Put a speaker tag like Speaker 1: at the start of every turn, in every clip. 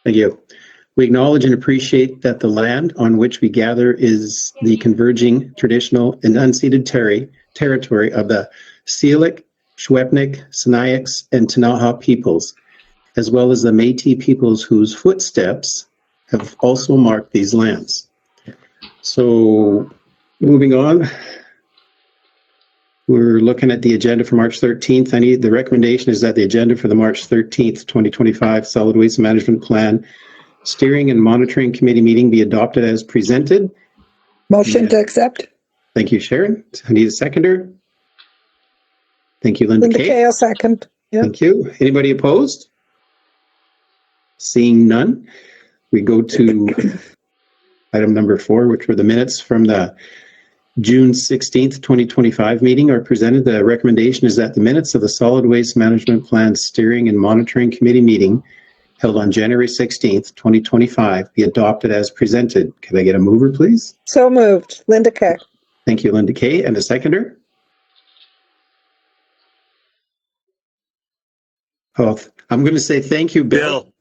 Speaker 1: Thank you. We acknowledge and appreciate that the land on which we gather is the converging traditional and unceded territory of the Syilx, Secwepemc, Sinixt, and Ktunaxa peoples, as well as the Métis peoples whose footsteps have also marked these lands. So, moving on, we're looking at the agenda for March 13th. The recommendation is that the agenda for the March 13th, 2025 Solid Waste Management Plan Steering and Monitoring Committee meeting be adopted as presented.
Speaker 2: Motion to accept.
Speaker 1: Thank you, Sharon. I need a seconder. Thank you, Linda Kay.
Speaker 2: I'll second. Yep.
Speaker 1: Thank you. Anybody opposed? Seeing none, we go to item number 4, which were the minutes from the June 16th, 2025 meeting are presented. The recommendation is that the minutes of the Solid Waste Management Plan Steering and Monitoring Committee meeting held on January 16th, 2025 be adopted as presented. Can I get a mover, please?
Speaker 2: So moved. Linda Kay.
Speaker 1: Thank you, Linda Kay. And a seconder? Oh, I'm going to say thank you, Bill.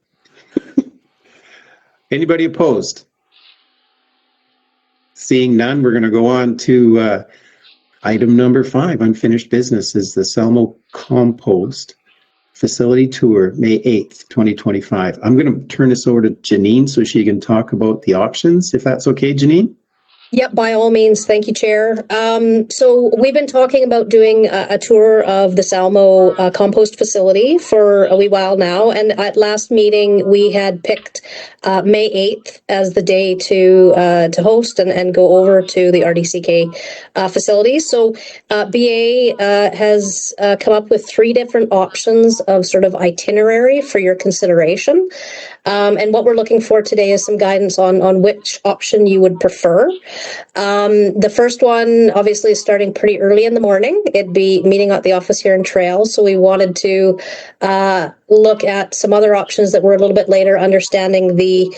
Speaker 1: Anybody opposed? Seeing none, we're going to go on to item number 5, unfinished business, is the Selmo Compost Facility Tour, May 8th, 2025. I'm going to turn this over to Janine so she can talk about the options, if that's okay, Janine?
Speaker 3: Yep, by all means. Thank you, Chair. So we've been talking about doing a tour of the Salmo compost facility for a wee while now. And at last meeting, we had picked May 8th as the day to host and go over to the RDCK facility. So BA has come up with 3 different options of sort of itinerary for your consideration. And what we're looking for today is some guidance on which option you would prefer. The first one, obviously, is starting pretty early in the morning. It'd be meeting at the office here in Trail. So we wanted to look at some other options that were a little bit later, understanding the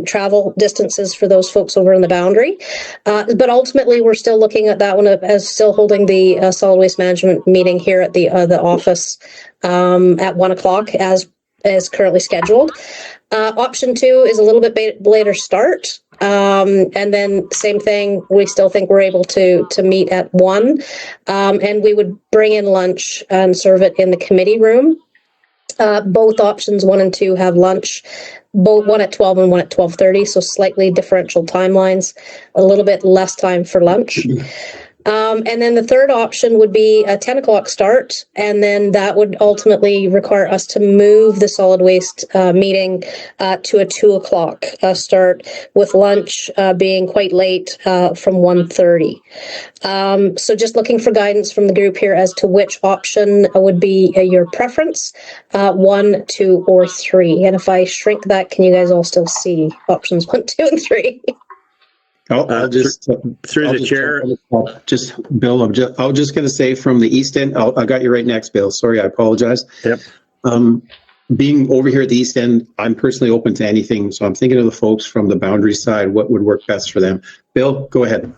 Speaker 3: travel distances for those folks over in the Boundary. But ultimately, we're still looking at that one as still holding the solid waste management meeting here at the office at 1 o'clock as currently scheduled. Option 2 is a little bit later start. And then same thing, we still think we're able to meet at 1. And we would bring in lunch and serve it in the committee room. Both options, 1 and 2, have lunch, both one at 12 and one at 12:30. So slightly differential timelines, a little bit less time for lunch. And then the third option would be a 10 o'clock start, and then that would ultimately require us to move the solid waste meeting to a 2 o'clock start, with lunch being quite late from 1:30. So just looking for guidance from the group here as to which option would be your preference, 1, 2, or 3. And if I shrink that, can you guys all still see options 1, 2, and 3?
Speaker 1: I'll just
Speaker 4: through the chair.
Speaker 1: Bill. I was just going to say from the East End. I got you right next, Bill. Sorry, I apologize.
Speaker 4: Yep.
Speaker 1: Being over here at the East End, I'm personally open to anything. So I'm thinking of the folks from the Boundary side. What would work best for them? Bill, go ahead.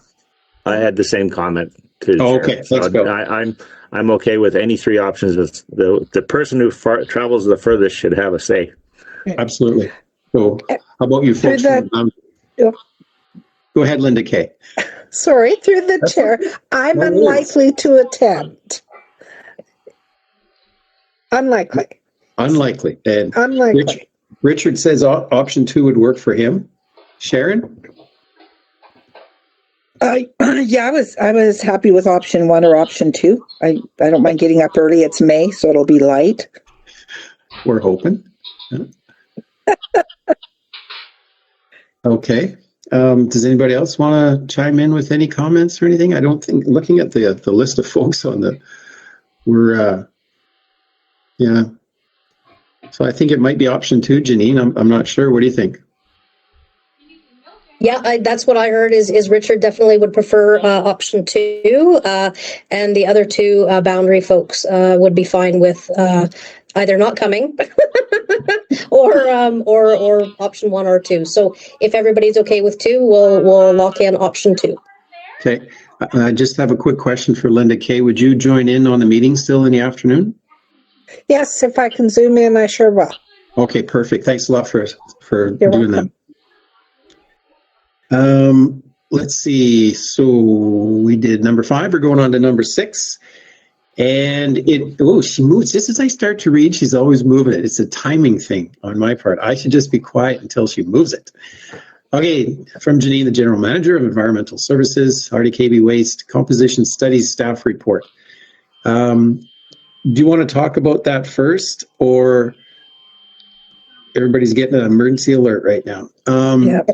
Speaker 4: I had the same comment.
Speaker 1: Okay, let's go.
Speaker 4: I'm okay with any 3 options. The person who travels the furthest should have a say.
Speaker 1: Absolutely. So how about you folks from the Boundary?
Speaker 2: Yeah.
Speaker 1: Go ahead, Linda Kay.
Speaker 2: Sorry, through the chair. I'm unlikely to attempt. Unlikely. And Unlikely.
Speaker 1: Richard says option 2 would work for him. Sharon?
Speaker 2: Yeah, I was happy with option 1 or option 2. I don't mind getting up early. It's May, so it'll be light.
Speaker 1: We're hoping. Okay. Does anybody else want to chime in with any comments or anything? I don't think, looking at the list of folks on yeah. So I think it might be option 2, Janine. I'm not sure. What do you think?
Speaker 3: Yeah, that's what I heard is Richard definitely would prefer option 2, and the other 2 Boundary folks would be fine with either not coming or option 1 or 2. So if everybody's okay with 2, we'll lock in option 2.
Speaker 1: Okay. I just have a quick question for Linda Kay. Would you join in on the meeting still in the afternoon?
Speaker 2: Yes, if I can zoom in, I sure will.
Speaker 1: Okay, perfect. Thanks a lot for
Speaker 2: You're
Speaker 1: doing
Speaker 2: welcome.
Speaker 1: that. Let's see. So we did number 5. We're going on to number 6. And she moves. Just as I start to read, she's always moving it. It's a timing thing on my part. I should just be quiet until she moves it. Okay, from Janine, the General Manager of Environmental Services, RDKB Waste Composition Studies Staff Report. Do you want to talk about that first, or everybody's getting an emergency alert right now?
Speaker 2: Yep.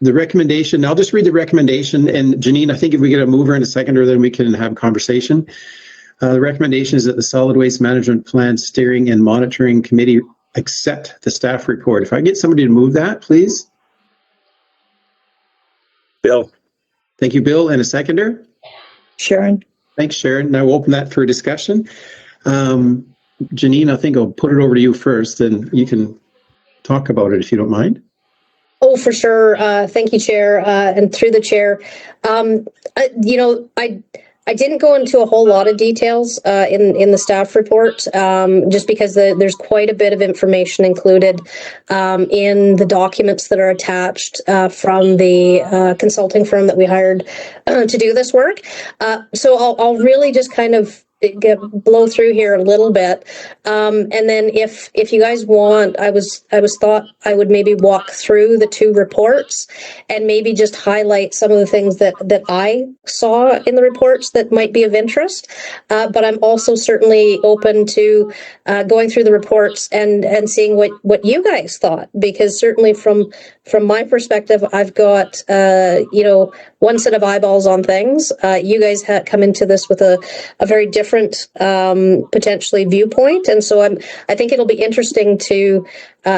Speaker 1: The recommendation, I'll just read the recommendation, and Janine, I think if we get a mover and a seconder, then we can have a conversation. The recommendation is that the Solid Waste Management Plan Steering and Monitoring Committee accept the staff report. If I get somebody to move that, please.
Speaker 4: Bill.
Speaker 1: Thank you, Bill. And a seconder?
Speaker 2: Sharon?
Speaker 1: Thanks, Sharon. Now we'll open that for discussion. Janine, I think I'll put it over to you first, and you can talk about it if you don't mind.
Speaker 3: Oh, for sure. Thank you, Chair, and through the Chair. I didn't go into a whole lot of details in the staff report, just because there's quite a bit of information included in the documents that are attached from the consulting firm that we hired to do this work. So I'll really just kind of blow through here a little bit, and then if you guys want, I was thought I would maybe walk through the 2 reports and maybe just highlight some of the things that I saw in the reports that might be of interest. But I'm also certainly open to going through the reports and seeing what you guys thought, because certainly from my perspective, I've got one set of eyeballs on things. You guys come into this with a very different potentially viewpoint, and so I think it'll be interesting to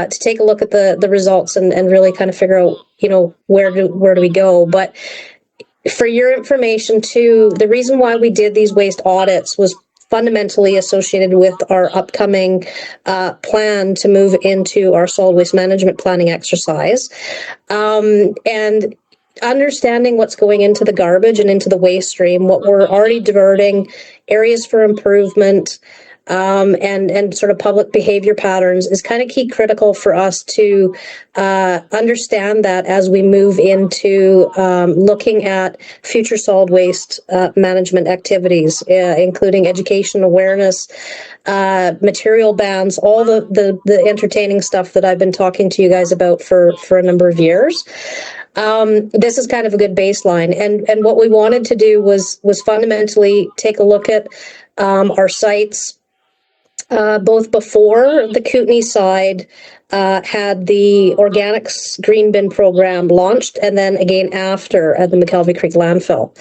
Speaker 3: take a look at the results and really kind of figure out where do we go. But for your information too, the reason why we did these waste audits was fundamentally associated with our upcoming plan to move into our solid waste management planning exercise, and understanding what's going into the garbage and into the waste stream, what we're already diverting, areas for improvement, and sort of public behavior patterns is kind of key critical for us to understand that as we move into looking at future solid waste management activities, including education, awareness, material bans, all the entertaining stuff that I've been talking to you guys about for a number of years. This is kind of a good baseline, and what we wanted to do was fundamentally take a look at our sites, both before the Kootenay side had the organics green bin program launched, and then again after at the McKelvey Creek landfill.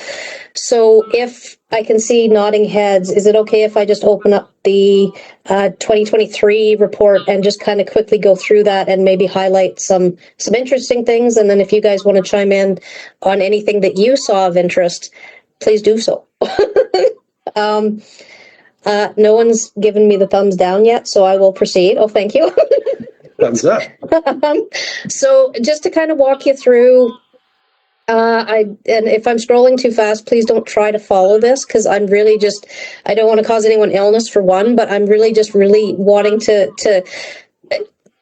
Speaker 3: So if I can see nodding heads, is it okay if I just open up the 2023 report and just kind of quickly go through that and maybe highlight some interesting things? And then if you guys want to chime in on anything that you saw of interest, please do so. No one's given me the thumbs down yet, so I will proceed. Oh, thank you.
Speaker 1: Thumbs up.
Speaker 3: So just to kind of walk you through, and if I'm scrolling too fast, please don't try to follow this, because I'm really just, I don't want to cause anyone illness for one, but I'm really just wanting to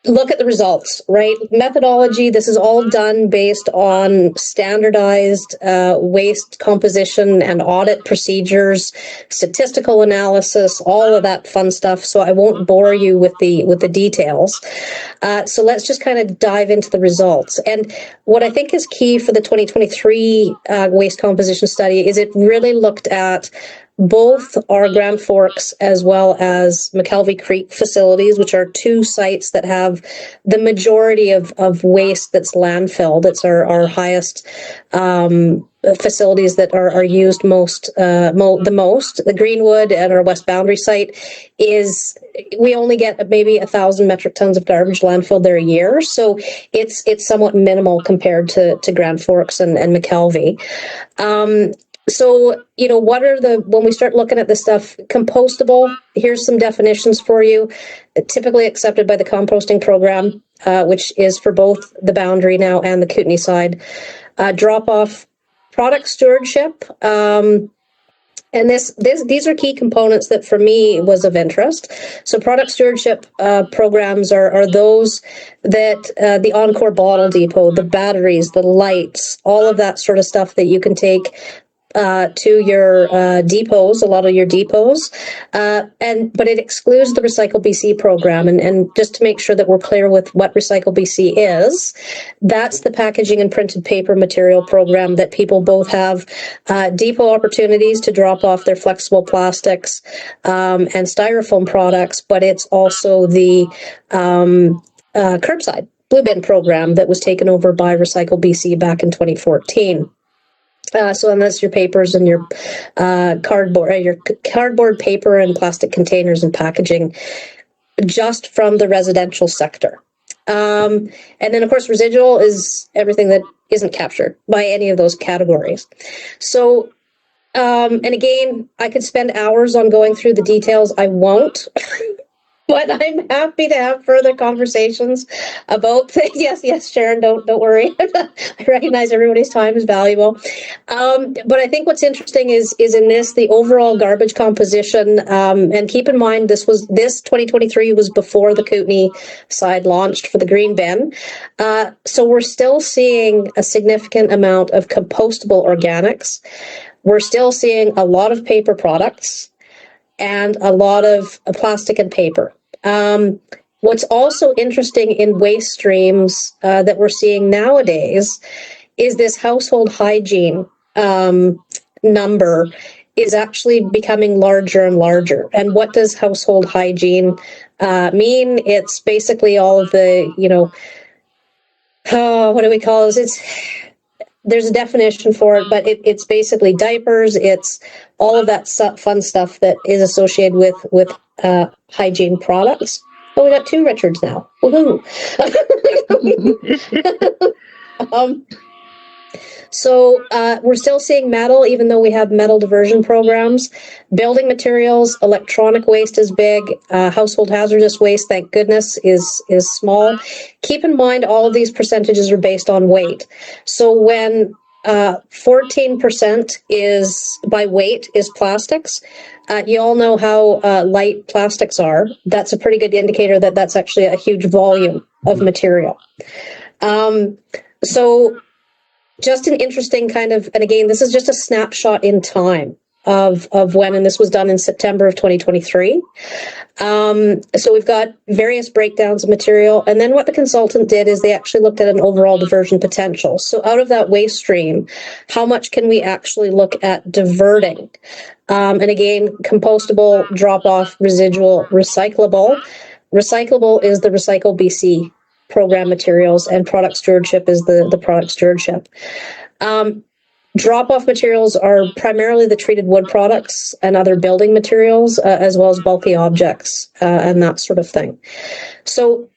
Speaker 3: look at the results, right? Methodology, this is all done based on standardized waste composition and audit procedures, statistical analysis, all of that fun stuff. So I won't bore you with the details. So let's just kind of dive into the results. And what I think is key for the 2023 waste composition study is it really looked at both our Grand Forks as well as McKelvey Creek facilities, which are 2 sites that have the majority of waste that's landfilled. It's our highest facilities that are used the most. The Greenwood and our West Boundary site is, we only get maybe 1,000 metric tons of garbage landfilled there a year. So it's somewhat minimal compared to Grand Forks and McKelvey. So, what are when we start looking at this stuff, compostable, here's some definitions for you. Typically accepted by the composting program, which is for both the Boundary now and the Kootenay side. Drop-off product stewardship. And these are key components that for me was of interest. So product stewardship programs are those that the Encore Bottle Depot, the batteries, the lights, all of that sort of stuff that you can take to your depots, a lot of your depots, but it excludes the Recycle BC program. And just to make sure that we're clear with what Recycle BC is, that's the packaging and printed paper material program that people both have depot opportunities to drop off their flexible plastics and styrofoam products, but it's also the curbside blue bin program that was taken over by Recycle BC back in 2014. So that's your papers and your cardboard, paper, and plastic containers and packaging, just from the residential sector. And then, of course, residual is everything that isn't captured by any of those categories. So, and again, I could spend hours on going through the details. I won't. But I'm happy to have further conversations about things. Yes, Sharon, don't worry. I recognize everybody's time is valuable. But I think what's interesting is in this, the overall garbage composition, and keep in mind this 2023 was before the Kootenay side launched for the green bin. So we're still seeing a significant amount of compostable organics. We're still seeing a lot of paper products and a lot of plastic and paper. What's also interesting in waste streams that we're seeing nowadays is this household hygiene number is actually becoming larger and larger. And what does household hygiene mean? It's basically all of the, what do we call this? There's a definition for it, but it's basically diapers. It's all of that fun stuff that is associated with hygiene products. Oh, we got two Richards now. Woohoo! So we're still seeing metal, even though we have metal diversion programs. Building materials, electronic waste is big. Household hazardous waste, thank goodness, is small. Keep in mind, all of these percentages are based on weight. So when 14% is by weight is plastics, you all know how light plastics are. That's a pretty good indicator that that's actually a huge volume of material. So just an interesting kind of, and again, this is just a snapshot in time of when, and this was done in September of 2023. So we've got various breakdowns of material. And then what the consultant did is they actually looked at an overall diversion potential. So out of that waste stream, how much can we actually look at diverting? And again, compostable, drop-off, residual, recyclable. Recyclable is the Recycle BC program materials, and product stewardship is the product stewardship. Drop-off materials are primarily the treated wood products and other building materials, as well as bulky objects and that sort of thing. So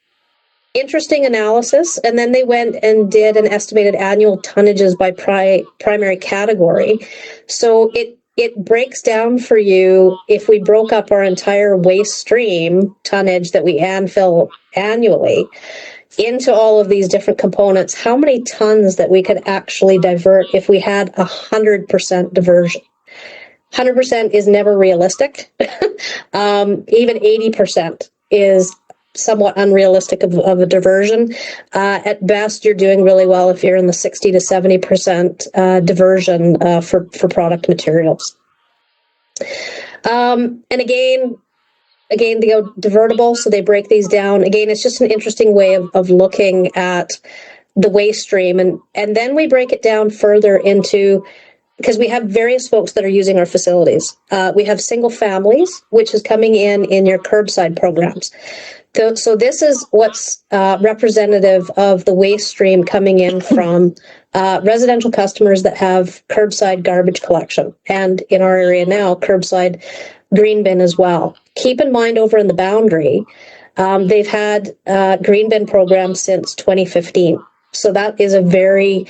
Speaker 3: interesting analysis. And then they went and did an estimated annual tonnages by primary category. So it breaks down for you, if we broke up our entire waste stream tonnage that we landfill annually into all of these different components, how many tons that we could actually divert if we had 100% diversion. 100% is never realistic. Even 80% is somewhat unrealistic of a diversion. At best, you're doing really well if you're in the 60 to 70% diversion for product materials. And again, they go divertible, so they break these down. Again, it's just an interesting way of looking at the waste stream. And then we break it down further into, because we have various folks that are using our facilities. We have single families, which is coming in your curbside programs. So this is what's representative of the waste stream coming in from residential customers that have curbside garbage collection. And in our area now, curbside green bin as well. Keep in mind, over in the Boundary, they've had green bin programs since 2015. So that is a very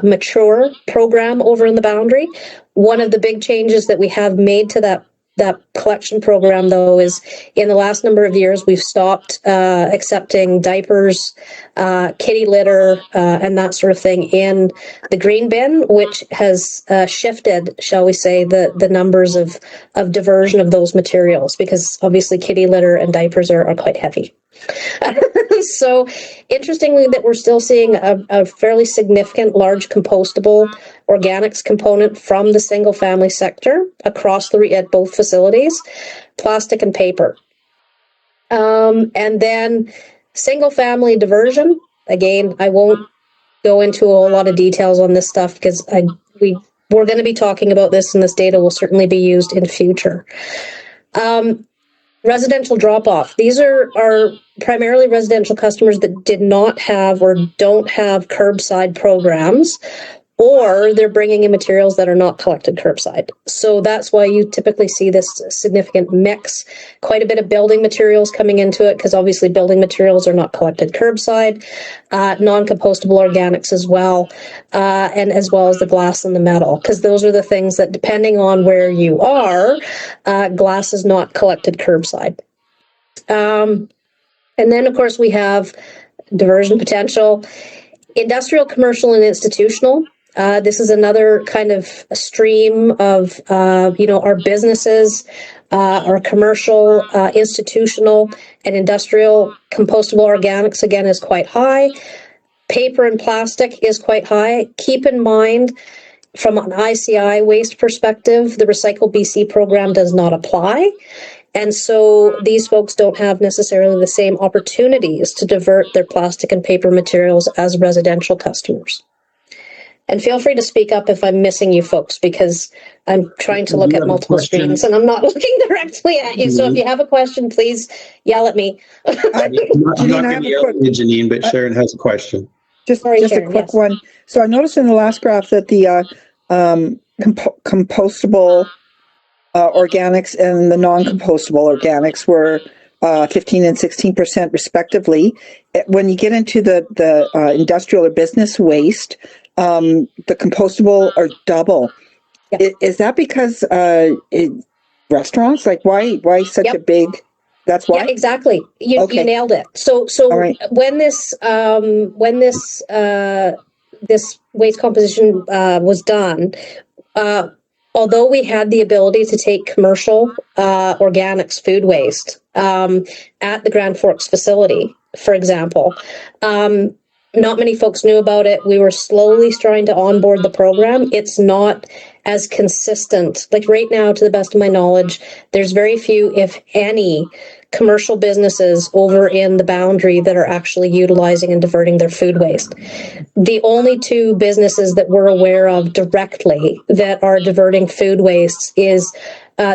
Speaker 3: mature program over in the Boundary. One of the big changes that we have made to that that collection program, though, is in the last number of years, we've stopped accepting diapers, kitty litter, and that sort of thing in the green bin, which has shifted, shall we say, the numbers of diversion of those materials, because obviously kitty litter and diapers are quite heavy. So interestingly, that we're still seeing a fairly significant large compostable organics component from the single family sector across at both facilities, plastic and paper. And then single family diversion, again, I won't go into a whole lot of details on this stuff because we're going to be talking about this, and this data will certainly be used in future. Residential drop-off. These are primarily residential customers that did not have or don't have curbside programs, or they're bringing in materials that are not collected curbside. So that's why you typically see this significant mix, quite a bit of building materials coming into it, because obviously building materials are not collected curbside, non-compostable organics as well, and as well as the glass and the metal, because those are the things that, depending on where you are, glass is not collected curbside. And then, of course, we have diversion potential, industrial, commercial, and institutional. This is another kind of a stream of, our businesses, our commercial, institutional, and industrial compostable organics, again, is quite high. Paper and plastic is quite high. Keep in mind, from an ICI waste perspective, the Recycle BC program does not apply. And so these folks don't have necessarily the same opportunities to divert their plastic and paper materials as residential customers. And feel free to speak up if I'm missing you folks, because I'm trying to look at multiple screens and I'm not looking directly at you. So if you have a question, please yell at me.
Speaker 1: I'm not going to yell at you, Janine, but Sharon has a question.
Speaker 2: Just
Speaker 3: Sharon,
Speaker 2: a quick
Speaker 3: yes.
Speaker 2: one. So I noticed in the last graph that the compostable organics and the non-compostable organics were 15 and 16% respectively. When you get into the industrial or business waste, the compostable are double.
Speaker 3: Yep.
Speaker 2: Is that because restaurants? Like why such a big? That's why.
Speaker 3: Yeah, exactly. You nailed it. So
Speaker 2: right.
Speaker 3: when this this waste composition was done, although we had the ability to take commercial organics food waste at the Grand Forks facility, for example, not many folks knew about it. We were slowly trying to onboard the program. It's not as consistent. Like right now, to the best of my knowledge, there's very few, if any, commercial businesses over in the boundary that are actually utilizing and diverting their food waste. The only two businesses that we're aware of directly that are diverting food waste is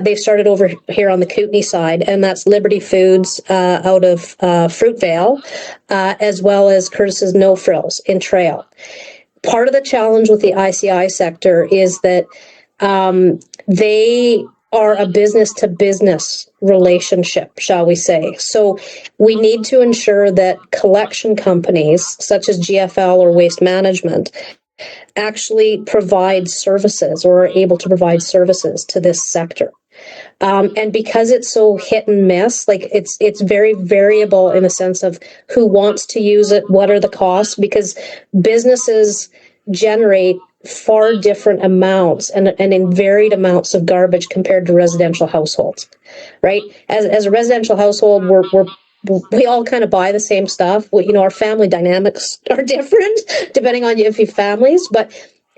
Speaker 3: they've started over here on the Kootenay side, and that's Liberty Foods out of Fruitvale, as well as Curtis's No Frills in Trail. Part of the challenge with the ICI sector is that they are a business-to-business relationship, shall we say. So we need to ensure that collection companies, such as GFL or Waste Management, actually provide services or are able to provide services to this sector. And because it's so hit and miss, like it's very variable in the sense of who wants to use it, what are the costs, because businesses generate far different amounts and in varied amounts of garbage compared to residential households, right? As a residential household, we all kind of buy the same stuff. Our family dynamics are different depending on if you have families, but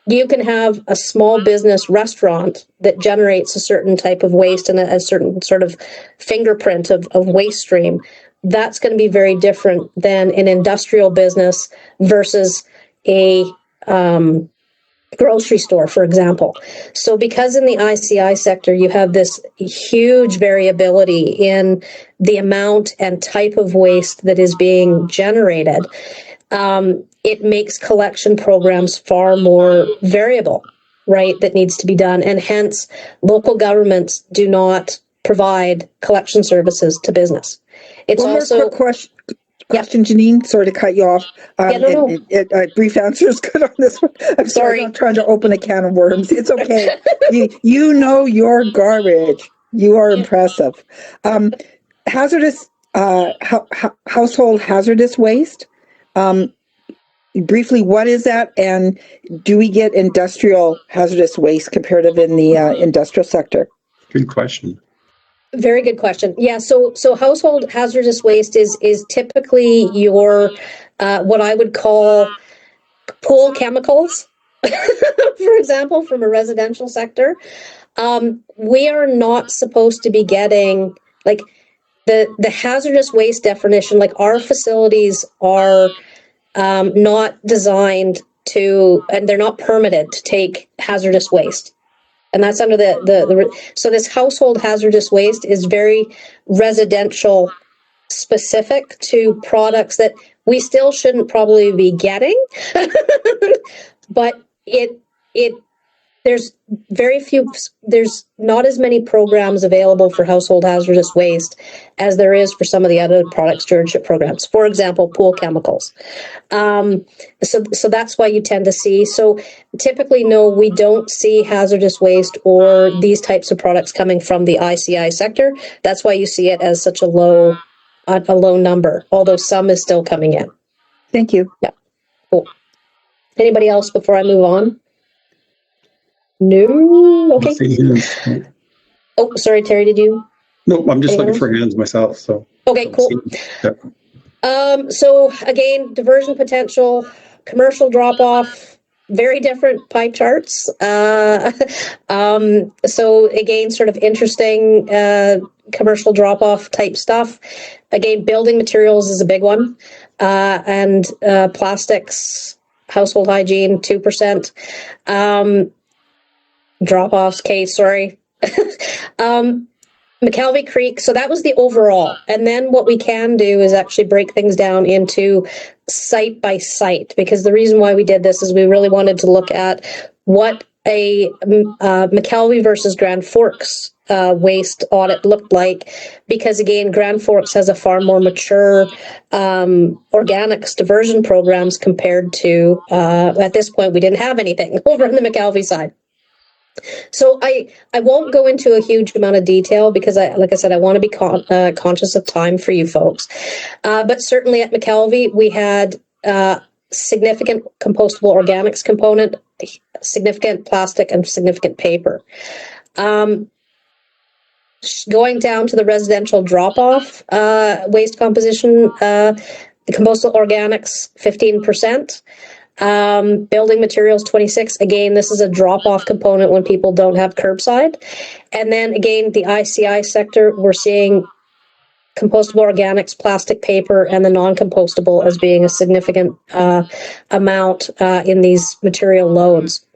Speaker 3: you can have a small business restaurant that generates a certain type of waste and a certain sort of fingerprint of waste stream. That's going to be very different than an industrial business versus a grocery store, for example. So because in the ICI sector, you have this huge variability in the amount and type of waste that is being generated, it makes collection programs far more variable, right, that needs to be done. And hence, local governments do not provide collection services to business. It's
Speaker 2: One
Speaker 3: also
Speaker 2: more quick question, Janine. Sorry to cut you off.
Speaker 3: No.
Speaker 2: A brief answer is good on this one. I'm sorry. I'm trying to open a can of worms. It's okay. you know your garbage. You are impressive. Hazardous, household hazardous waste. Briefly, what is that? And do we get industrial hazardous waste comparative in the industrial sector?
Speaker 1: Good question.
Speaker 3: Very good question. Yeah, so household hazardous waste is typically your what I would call pool chemicals, for example, from a residential sector. We are not supposed to be getting like the hazardous waste definition. Like our facilities are not designed to, and they're not permitted to take hazardous waste. And that's under so this household hazardous waste is very residential specific to products that we still shouldn't probably be getting. But there's there's not as many programs available for household hazardous waste as there is for some of the other product stewardship programs. For example, pool chemicals. So that's why you tend to see. So typically, no, we don't see hazardous waste or these types of products coming from the ICI sector. That's why you see it as such a low number, although some is still coming in.
Speaker 2: Thank you.
Speaker 3: Yeah. Cool. Anybody else before I move on? No. Okay. Oh, sorry, Terry. Did you?
Speaker 1: No, I'm just looking for hands myself. So.
Speaker 3: Okay. Cool. So again, diversion potential, commercial drop off, very different pie charts. So again, sort of interesting commercial drop off type stuff. Again, building materials is a big one, and plastics, household hygiene, 2%. Drop-offs, case, sorry. McKelvey Creek, so that was the overall. And then what we can do is actually break things down into site by site, because the reason why we did this is we really wanted to look at what a McKelvey versus Grand Forks waste audit looked like, because again, Grand Forks has a far more mature organics diversion programs compared to, at this point, we didn't have anything over on the McKelvey side. So I won't go into a huge amount of detail because like I said, I want to be conscious of time for you folks. But certainly at McKelvey, we had significant compostable organics component, significant plastic, and significant paper. Going down to the residential drop-off waste composition, the compostable organics, 15%. Building materials 26. Again, this is a drop-off component when people don't have curbside. And then again, the ICI sector, we're seeing compostable organics, plastic, paper, and the non-compostable as being a significant amount in these material loads.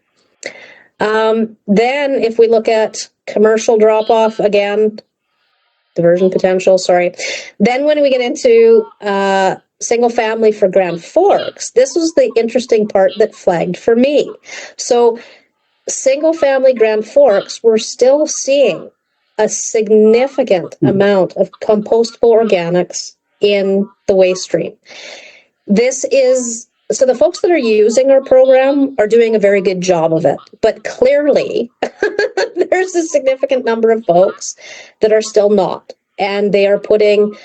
Speaker 3: Then if we look at commercial drop-off, again, diversion potential, sorry. Then when we get into single family for Grand Forks, this was the interesting part that flagged for me. So single family Grand Forks, we're still seeing a significant amount of compostable organics in the waste stream. This is, so the folks that are using our program are doing a very good job of it, but clearly there's a significant number of folks that are still not, and they are putting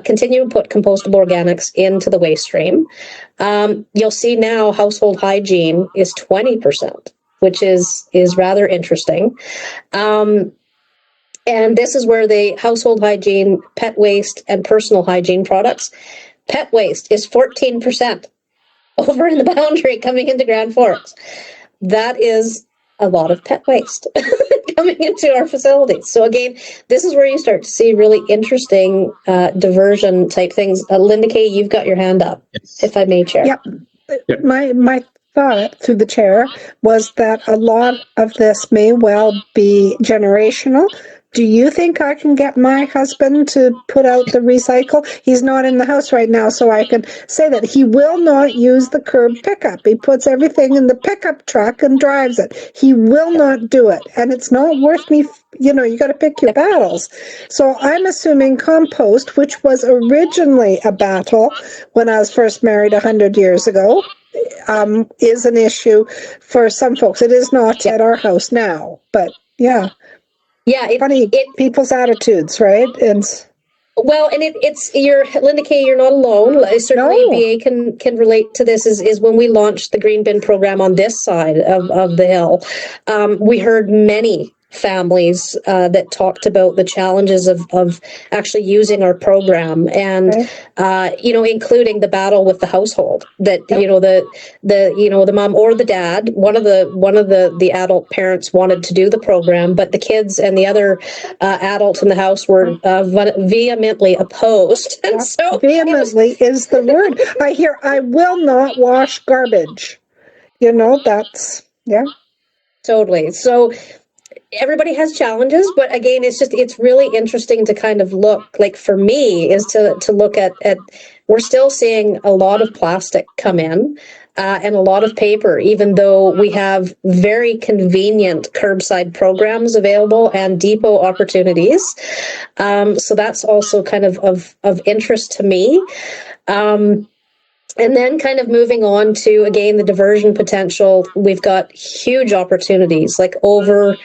Speaker 3: continue to put compostable organics into the waste stream. You'll see now household hygiene is 20%, which is rather interesting. And this is where the household hygiene, pet waste, and personal hygiene products. Pet waste is 14% over in the boundary coming into Grand Forks. That is a lot of pet waste coming into our facilities. So again, this is where you start to see really interesting diversion type things. Linda Kay, you've got your hand up, if I may, Chair.
Speaker 2: Yep. My thought through the chair was that a lot of this may well be generational. Do you think I can get my husband to put out the recycle? He's not in the house right now, so I can say that he will not use the curb pickup. He puts everything in the pickup truck and drives it. He will not do it. And it's not worth me, you got to pick your battles. So I'm assuming compost, which was originally a battle when I was first married 100 years ago, is an issue for some folks. It is not at our house now, but yeah.
Speaker 3: Yeah,
Speaker 2: Funny, people's attitudes, right? And
Speaker 3: well, and you're Linda Kay, you're not alone. Certainly,
Speaker 2: No.
Speaker 3: BA can relate to this. Is when we launched the Green Bin program on this side of the hill, we heard many families that talked about the challenges of actually using our program, and including the battle with the household that the mom or the dad, one of the adult parents wanted to do the program, but the kids and the other adults in the house were vehemently opposed. And so
Speaker 2: vehemently is the word. I hear, I will not wash garbage. That's, yeah.
Speaker 3: Totally. So everybody has challenges, but again, it's really interesting to kind of look, like for me, is to look at we're still seeing a lot of plastic come in. And a lot of paper, even though we have very convenient curbside programs available and depot opportunities. So that's also kind of interest to me. And then kind of moving on to, again, the diversion potential, we've got huge opportunities, like over,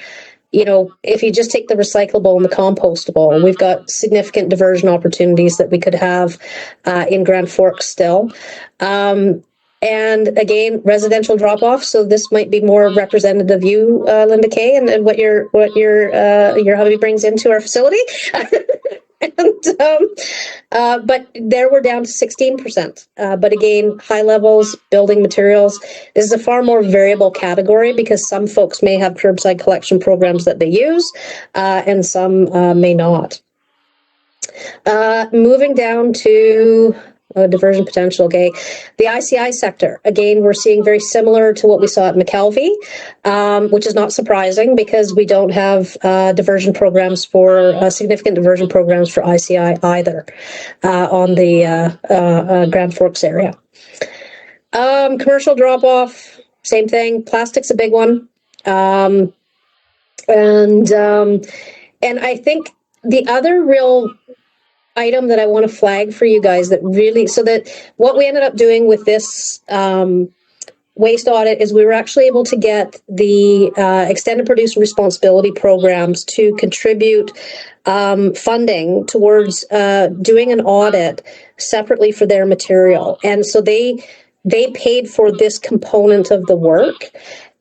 Speaker 3: if you just take the recyclable and the compostable, we've got significant diversion opportunities that we could have in Grand Forks still. And again, residential drop-off. So this might be more representative of you, Linda Kay, and what your hubby brings into our facility. But there we're down to 16%. But again, high levels, building materials. This is a far more variable category because some folks may have curbside collection programs that they use, and some may not. Moving down to diversion potential. Okay, the ICI sector. Again, we're seeing very similar to what we saw at McKelvey, which is not surprising because we don't have diversion programs for significant diversion programs for ICI either on the Grand Forks area. Commercial drop off, same thing. Plastic's a big one, and I think the other real item that I want to flag for you guys that really, so that what we ended up doing with this waste audit is we were actually able to get the extended producer responsibility programs to contribute funding towards doing an audit separately for their material. And so they paid for this component of the work.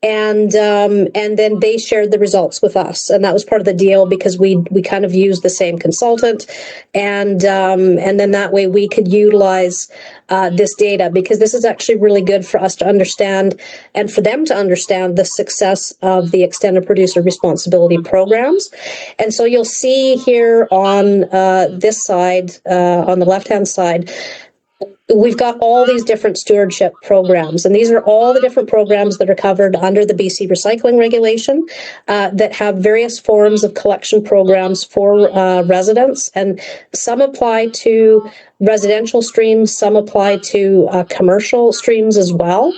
Speaker 3: And then they shared the results with us, and that was part of the deal because we kind of used the same consultant, and then that way we could utilize this data because this is actually really good for us to understand and for them to understand the success of the extended producer responsibility programs. And so you'll see here on this side, on the left-hand side, we've got all these different stewardship programs, and these are all the different programs that are covered under the BC recycling regulation that have various forms of collection programs for residents, and some apply to residential streams, some apply to commercial streams as well.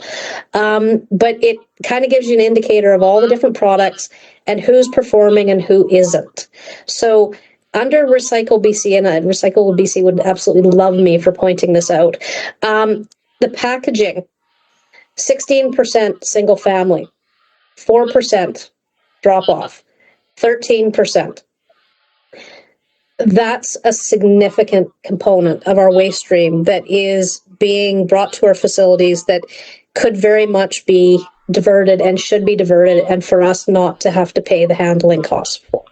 Speaker 3: But it kind of gives you an indicator of all the different products and who's performing and who isn't. So under Recycle BC, and Recycle BC would absolutely love me for pointing this out, the packaging, 16% single family, 4% drop off, 13%. That's a significant component of our waste stream that is being brought to our facilities that could very much be diverted and should be diverted, and for us not to have to pay the handling costs for.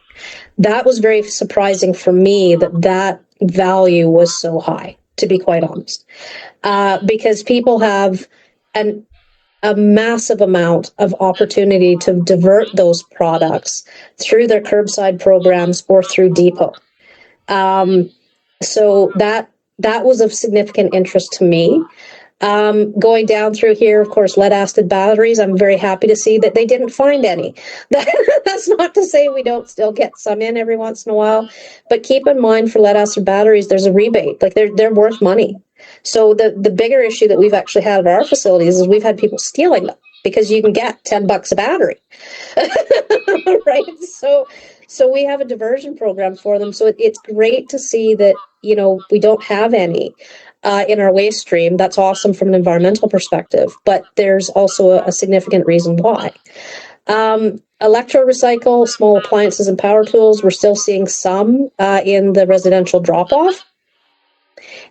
Speaker 3: That was very surprising for me that value was so high, to be quite honest, because people have a massive amount of opportunity to divert those products through their curbside programs or through depot. So that was of significant interest to me. Going down through here, of course, lead acid batteries, I'm very happy to see that they didn't find any. That's not to say we don't still get some in every once in a while, but keep in mind for lead acid batteries, there's a rebate, like they're worth money. So the bigger issue that we've actually had at our facilities is we've had people stealing them because you can get $10 a battery, right? So we have a diversion program for them. So it's great to see that, we don't have any in our waste stream. That's awesome from an environmental perspective, but there's also a significant reason why. Electro-recycle, small appliances and power tools, we're still seeing some in the residential drop-off.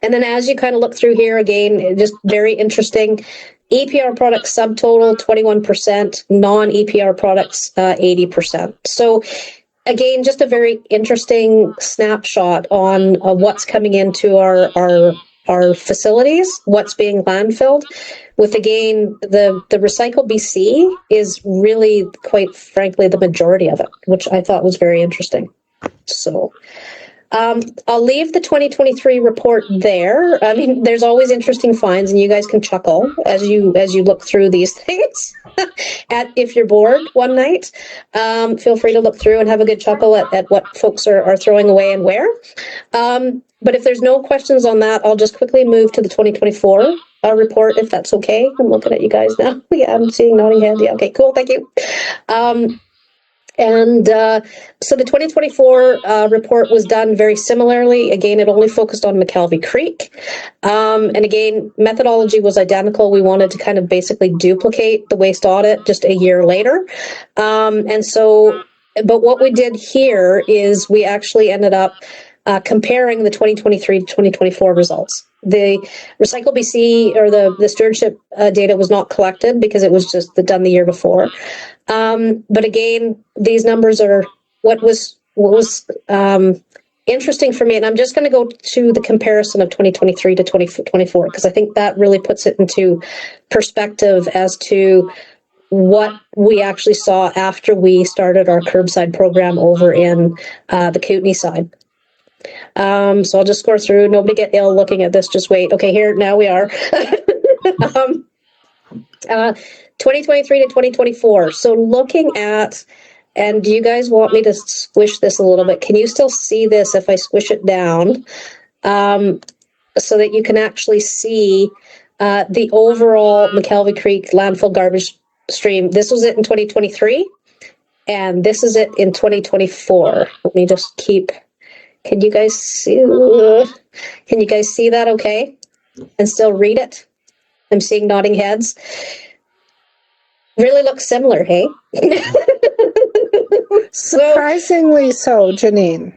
Speaker 3: And then as you kind of look through here, again, just very interesting. EPR products subtotal 21%, non-EPR products 80%. So again, just a very interesting snapshot on what's coming into our facilities, what's being landfilled. With again, the Recycle BC is really, quite frankly, the majority of it, which I thought was very interesting. So I'll leave the 2023 report there. I mean, there's always interesting finds, and you guys can chuckle as you look through these things. If you're bored one night, feel free to look through and have a good chuckle at what folks are throwing away and where. But if there's no questions on that, I'll just quickly move to the 2024 report, if that's okay. I'm looking at you guys now. Yeah, I'm seeing nodding head. Yeah, okay, cool, thank you. So the 2024 report was done very similarly. Again, it only focused on McKelvey Creek. And again, methodology was identical. We wanted to kind of basically duplicate the waste audit just a year later. But what we did here is we actually ended up comparing the 2023 to 2024 results. The Recycle BC or the stewardship data was not collected because it was just done the year before. But again, these numbers are what was interesting for me. And I'm just going to go to the comparison of 2023 to 2024, because I think that really puts it into perspective as to what we actually saw after we started our curbside program over in the Kootenay side. So I'll just scroll through. Nobody get ill looking at this. Just wait. Okay, here, now we are. 2023 to 2024. So looking at, and do you guys want me to squish this a little bit? Can you still see this if I squish it down? So that you can actually see the overall McKelvey Creek landfill garbage stream. This was it in 2023, and this is it in 2024. Let me just keep... Can you guys see that okay? And still read it? I'm seeing nodding heads. Really looks similar, hey?
Speaker 5: Surprisingly so, Janine.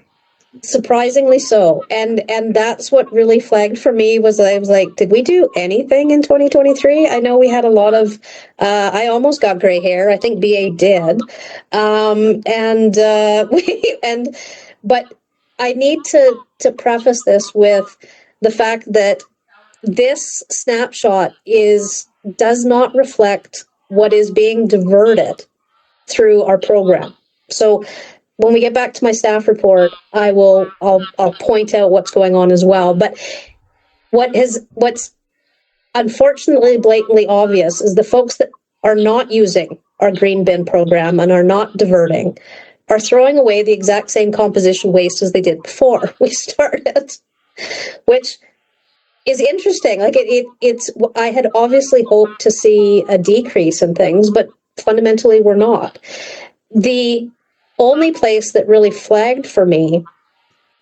Speaker 3: Surprisingly so. And that's what really flagged for me was I was like, did we do anything in 2023? I know we had a lot of, I almost got gray hair. I think BA did. But I need to preface this with the fact that this snapshot does not reflect what is being diverted through our program. So when we get back to my staff report, I'll point out what's going on as well. But what's unfortunately blatantly obvious is the folks that are not using our green bin program and are not diverting are throwing away the exact same composition waste as they did before we started, which is interesting. Like it's I had obviously hoped to see a decrease in things, but fundamentally we're not. The only place that really flagged for me,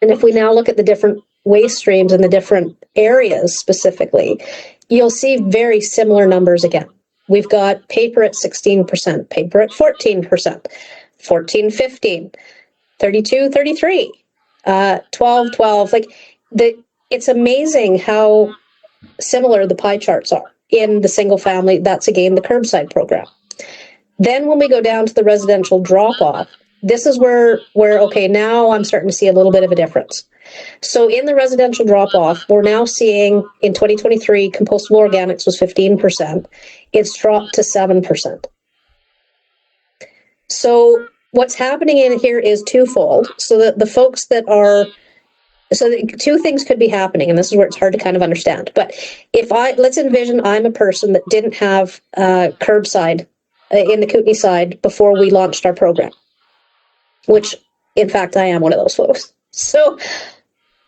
Speaker 3: and if we now look at the different waste streams in the different areas specifically, you'll see very similar numbers again. We've got paper at 16%, paper at 14%. 14, 15, 32, 33, 12, 12. It's amazing how similar the pie charts are in the single family. That's again the curbside program. Then when we go down to the residential drop off, this is where okay, now I'm starting to see a little bit of a difference. So in the residential drop off, we're now seeing in 2023 compostable organics was 15%. It's dropped to 7%. So what's happening in here is twofold. So that the folks that are, two things could be happening, and this is where it's hard to kind of understand. But let's envision I'm a person that didn't have curbside in the Kootenay side before we launched our program, which in fact I am one of those folks. So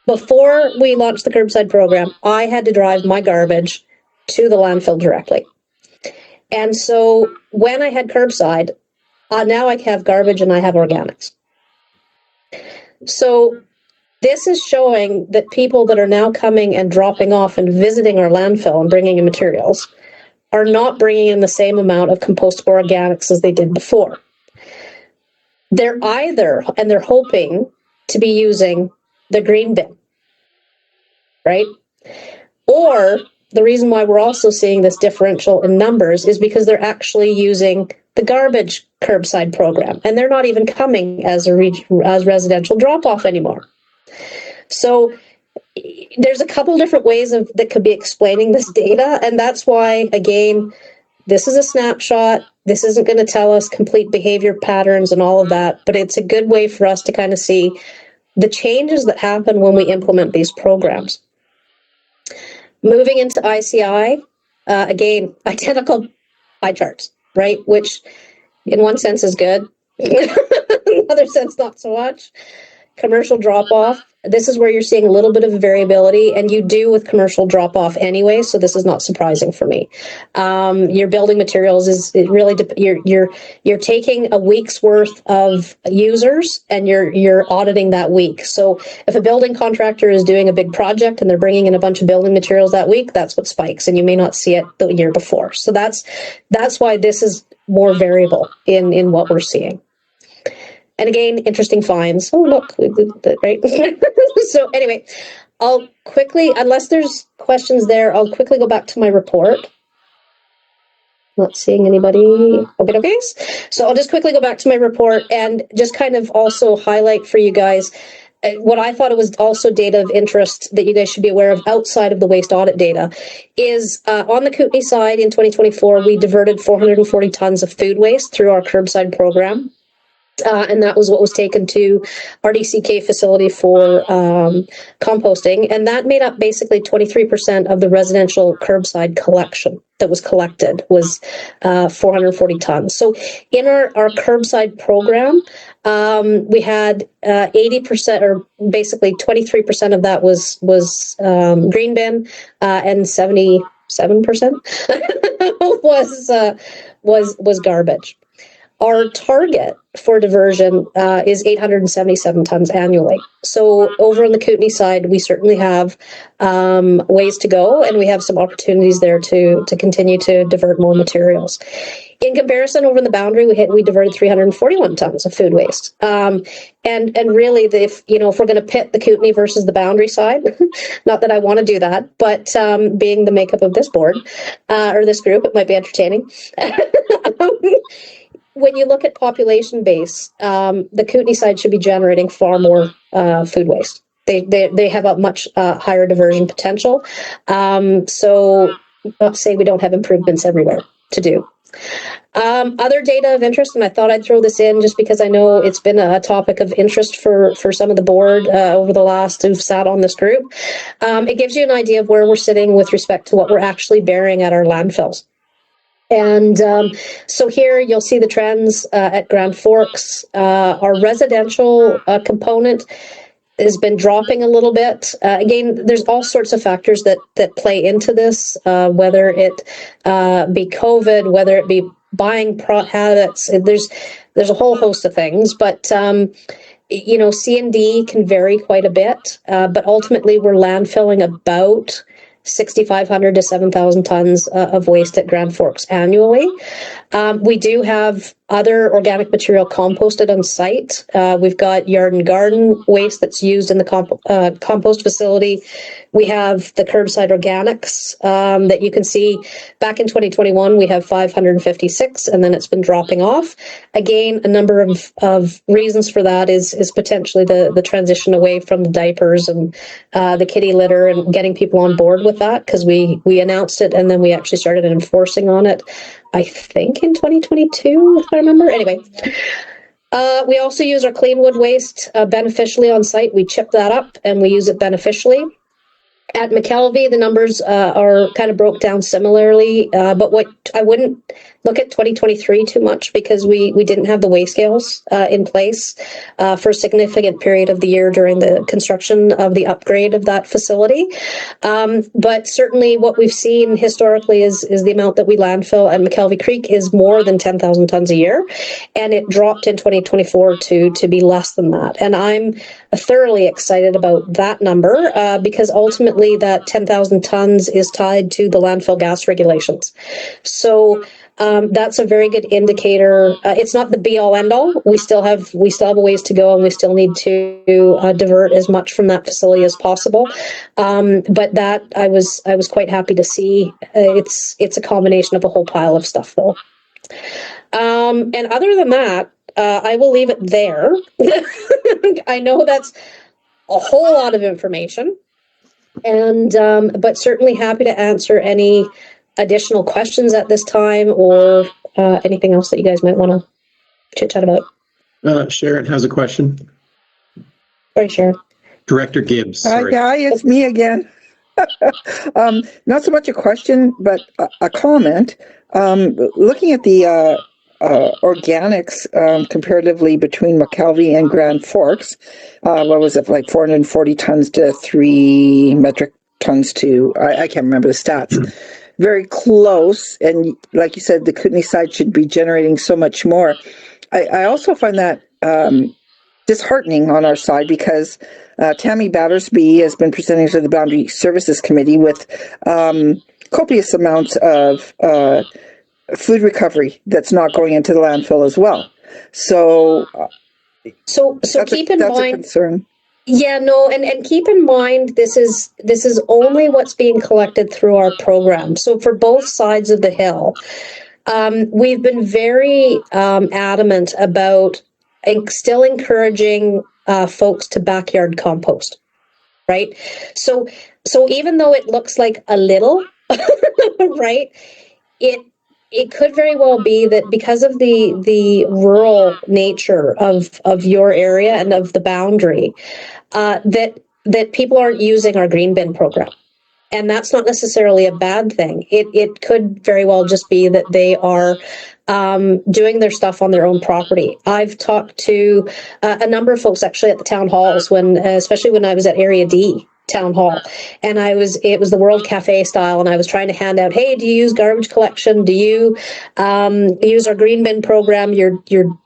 Speaker 3: before we launched the curbside program, I had to drive my garbage to the landfill directly. And so when I had curbside, now I have garbage and I have organics. So this is showing that people that are now coming and dropping off and visiting our landfill and bringing in materials are not bringing in the same amount of compostable organics as they did before. they're either, and they're hoping to be using the green bin, right? Or the reason why we're also seeing this differential in numbers is because they're actually using the garbage curbside program, and they're not even coming as as residential drop-off anymore. So there's a couple different ways that could be explaining this data, and that's why, again, this is a snapshot. This isn't going to tell us complete behavior patterns and all of that, but it's a good way for us to kind of see the changes that happen when we implement these programs. Moving into ICI, again, identical pie charts, right? Which in one sense is good, in another sense not so much. Commercial drop-off, this is where you're seeing a little bit of variability, and you do with commercial drop-off anyway, so this is not surprising for me. Your building materials is it really you're taking a week's worth of users and you're auditing that week. So if a building contractor is doing a big project and they're bringing in a bunch of building materials that week, that's what spikes, and you may not see it the year before. So that's why this is more variable in what we're seeing. And again, interesting finds. Oh, look, right? So anyway, I'll quickly, unless there's questions there, I'll quickly go back to my report. Not seeing anybody. Okay. So I'll just quickly go back to my report and just kind of also highlight for you guys what I thought it was also data of interest that you guys should be aware of outside of the waste audit data is on the Kootenay side in 2024, we diverted 440 tons of food waste through our curbside program. And that was what was taken to RDCK facility for composting. And that made up basically 23% of the residential curbside collection that was collected was 440 tons. So in our curbside program, we had 80% or basically 23% of that was green bin and 77% was garbage. Our target for diversion is 877 tons annually. So over on the Kootenay side, we certainly have ways to go, and we have some opportunities there to continue to divert more materials. In comparison, over in the Boundary, we diverted 341 tons of food waste. And really, if we're going to pit the Kootenay versus the Boundary side, not that I want to do that, but being the makeup of this board or this group, it might be entertaining. When you look at population base, the Kootenay side should be generating far more food waste. They have a much higher diversion potential. So not to say we don't have improvements everywhere to do. Other data of interest, and I thought I'd throw this in just because I know it's been a topic of interest for some of the board over the last who've sat on this group. It gives you an idea of where we're sitting with respect to what we're actually burying at our landfills. And so here you'll see the trends at Grand Forks. Our residential component has been dropping a little bit. Again, there's all sorts of factors that play into this, whether it be COVID, whether it be buying habits. There's a whole host of things, but C&D can vary quite a bit, but ultimately we're landfilling about 6,500 to 7,000 tons of waste at Grand Forks annually. We do have other organic material composted on site. We've got yard and garden waste that's used in the compost facility. We have the curbside organics that you can see back in 2021, we have 556, and then it's been dropping off. Again, a number of reasons for that is potentially the transition away from the diapers and the kitty litter and getting people on board with that, because we announced it and then we actually started enforcing on it, I think in 2022, if I remember. Anyway, we also use our clean wood waste beneficially on site. We chip that up and we use it beneficially. At McKelvey, the numbers are kind of broke down similarly, but what I wouldn't look at 2023 too much because we didn't have the weigh scales in place for a significant period of the year during the construction of the upgrade of that facility. But certainly what we've seen historically is the amount that we landfill at McKelvey Creek is more than 10,000 tons a year, and it dropped in 2024 to be less than that. And I'm thoroughly excited about that number because ultimately that 10,000 tons is tied to the landfill gas regulations. So that's a very good indicator. It's not the be all end all. We still have a ways to go, and we still need to divert as much from that facility as possible. But that I was quite happy to see. It's a combination of a whole pile of stuff, though. And other than that, I will leave it there. I know that's a whole lot of information, and but certainly happy to answer any additional questions at this time, or anything else that you guys might want to chit chat about.
Speaker 1: Sharon has a question.
Speaker 3: Sorry, Sharon.
Speaker 1: Director Gibbs. Sorry.
Speaker 2: Hi, it's me again. Not so much a question, but a comment. Looking at the organics comparatively between McKelvey and Grand Forks, what was it, like 440 tons to 3 metric tons to, I can't remember the stats. Very close, and like you said, the Kootenay side should be generating so much more. I also find that disheartening on our side, because Tammy Battersby has been presenting to the Boundary Services Committee with copious amounts of food recovery that's not going into the landfill as well. So
Speaker 3: keep in
Speaker 2: that's a
Speaker 3: mind.
Speaker 2: concern.
Speaker 3: Yeah, no, and keep in mind, this is only what's being collected through our program. So for both sides of the hill, we've been very adamant about still encouraging folks to backyard compost, right? So even though it looks like a little, right, it could very well be that because of the rural nature of your area and of the boundary, that people aren't using our green bin program. And that's not necessarily a bad thing. It could very well just be that they are doing their stuff on their own property. I've talked to a number of folks actually at the town halls, especially when I was at Area D town hall, and it was the World Cafe style, and I was trying to hand out, hey, do you use garbage collection? Do you use our green bin program? Your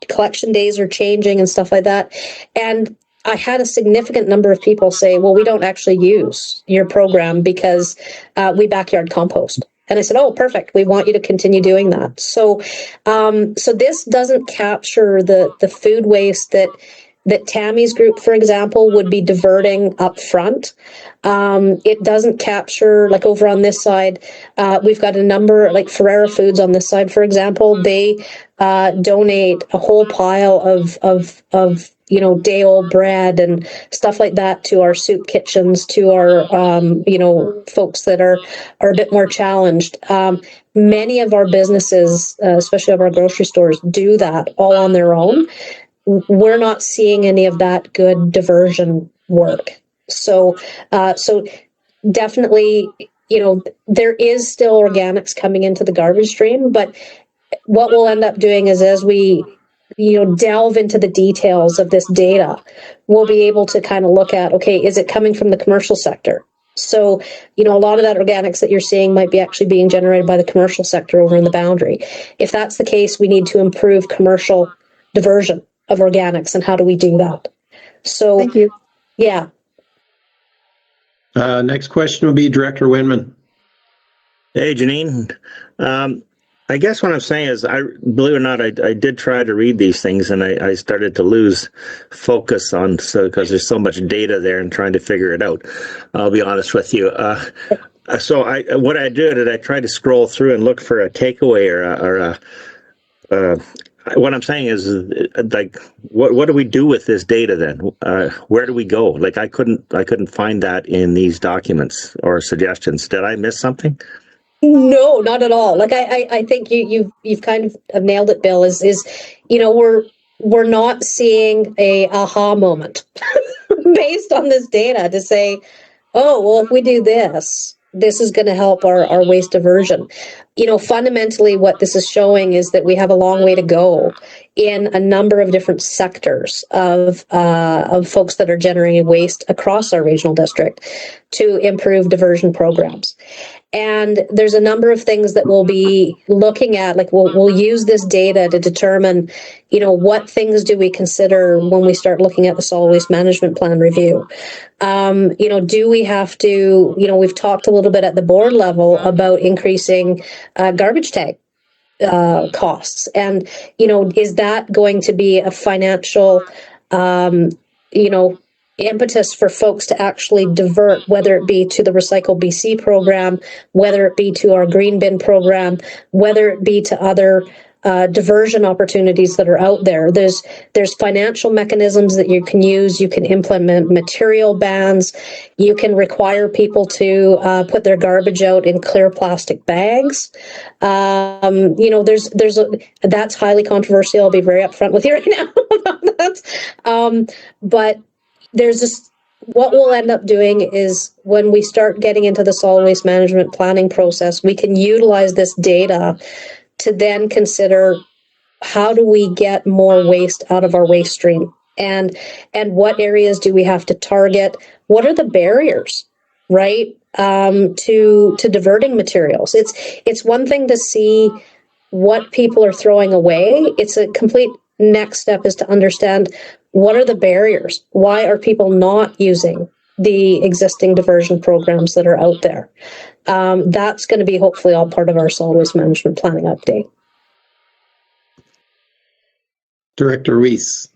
Speaker 3: collection days are changing and stuff like that. And I had a significant number of people say, well, we don't actually use your program because we backyard compost. And I said, oh, perfect. We want you to continue doing that. So this doesn't capture the food waste that Tammy's group, for example, would be diverting up front. It doesn't capture, like over on this side, we've got a number, like Ferrera Foods on this side, for example, they donate a whole pile of day-old bread and stuff like that to our soup kitchens, to our, folks that are a bit more challenged. Many of our businesses, especially of our grocery stores, do that all on their own. We're not seeing any of that good diversion work. So definitely, there is still organics coming into the garbage stream, but what we'll end up doing is, as we delve into the details of this data, we'll be able to kind of look at, okay, is it coming from the commercial sector? So, a lot of that organics that you're seeing might be actually being generated by the commercial sector over in the boundary. If that's the case, we need to improve commercial diversion of organics, and how do we do that? So,
Speaker 2: Thank you.
Speaker 3: Yeah.
Speaker 1: Next question will be Director Winman.
Speaker 4: Hey, Janine. I guess what I'm saying is, believe it or not, I did try to read these things, and I started to lose focus because there's so much data there and trying to figure it out. I'll be honest with you. So what I did is I tried to scroll through and look for a takeaway or what I'm saying is, like, what do we do with this data then? Where do we go? Like, I couldn't find that in these documents or suggestions. Did I miss something?
Speaker 3: No, not at all. Like I think you've kind of nailed it, Bill. Is we're not seeing a aha moment based on this data to say, oh, well, if we do this is going to help our waste diversion. Fundamentally, what this is showing is that we have a long way to go in a number of different sectors of folks that are generating waste across our regional district to improve diversion programs. And there's a number of things that we'll be looking at, like we'll use this data to determine, what things do we consider when we start looking at the solid waste management plan review. Do we have to, we've talked a little bit at the board level about increasing garbage tag costs, and is that going to be a financial impetus for folks to actually divert, whether it be to the Recycle BC program, whether it be to our green bin program, whether it be to other diversion opportunities that are out there. There's financial mechanisms that you can use. You can implement material bans. You can require people to put their garbage out in clear plastic bags. That's highly controversial. I'll be very upfront with you right now about that. But there's just, what we'll end up doing is when we start getting into the solid waste management planning process, we can utilize this data to then consider, how do we get more waste out of our waste stream, and what areas do we have to target? What are the barriers, right, to diverting materials? It's one thing to see what people are throwing away. It's a complete next step is to understand, what are the barriers? Why are people not using the existing diversion programs that are out there? That's going to be hopefully all part of our solid waste management planning update. Director
Speaker 1: Reese.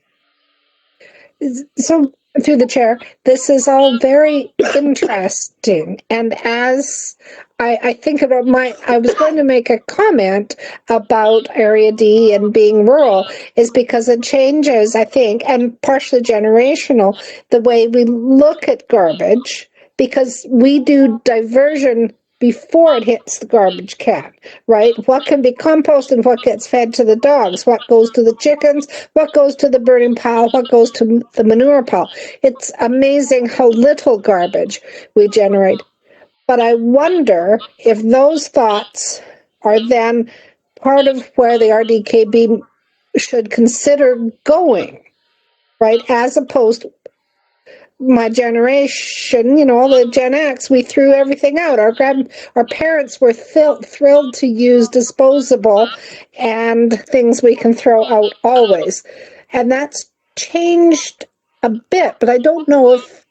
Speaker 5: So, through the chair, this is all very interesting. And as I think about I was going to make a comment about Area D and being rural, is because it changes, I think, and partially generational, the way we look at garbage, because we do diversion before it hits the garbage can, right? What can be composted, what gets fed to the dogs, what goes to the chickens, what goes to the burning pile, what goes to the manure pile. It's amazing how little garbage we generate. But I wonder if those thoughts are then part of where the RDKB should consider going, right? As opposed to my generation, all the Gen X, we threw everything out. Our parents were thrilled to use disposable and things we can throw out always. And that's changed a bit, but I don't know if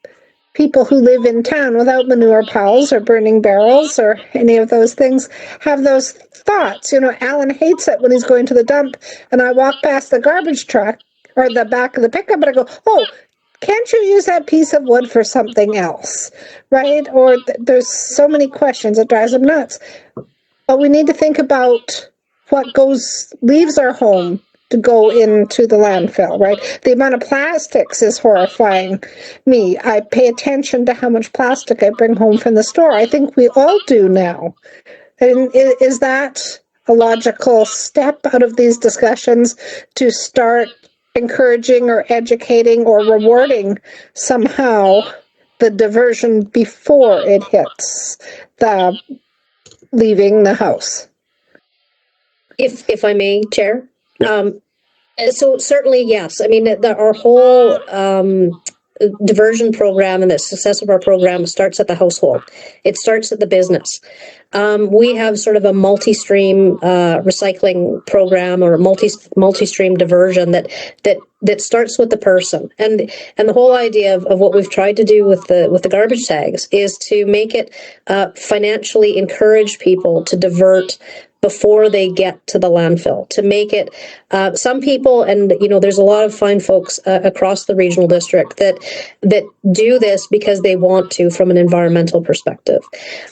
Speaker 5: people who live in town without manure piles or burning barrels or any of those things have those thoughts. Alan hates it when he's going to the dump and I walk past the garbage truck or the back of the pickup and I go, oh, can't you use that piece of wood for something else, right? Or there's so many questions, it drives them nuts. But we need to think about what leaves our home to go into the landfill, right? The amount of plastics is horrifying me. I pay attention to how much plastic I bring home from the store. I think we all do now. And is that a logical step out of these discussions to start encouraging or educating or rewarding somehow the diversion before it hits the leaving the house?
Speaker 3: If I may, Chair. So certainly, yes. I mean, our whole diversion program and the success of our program starts at the household. It starts at the business. We have sort of a multi-stream recycling program or multi-stream diversion that starts with the person. And the whole idea of what we've tried to do with the garbage tags is to make it financially encourage people to divert before they get to the landfill, to make it, some people, and there's a lot of fine folks across the regional district that do this because they want to from an environmental perspective.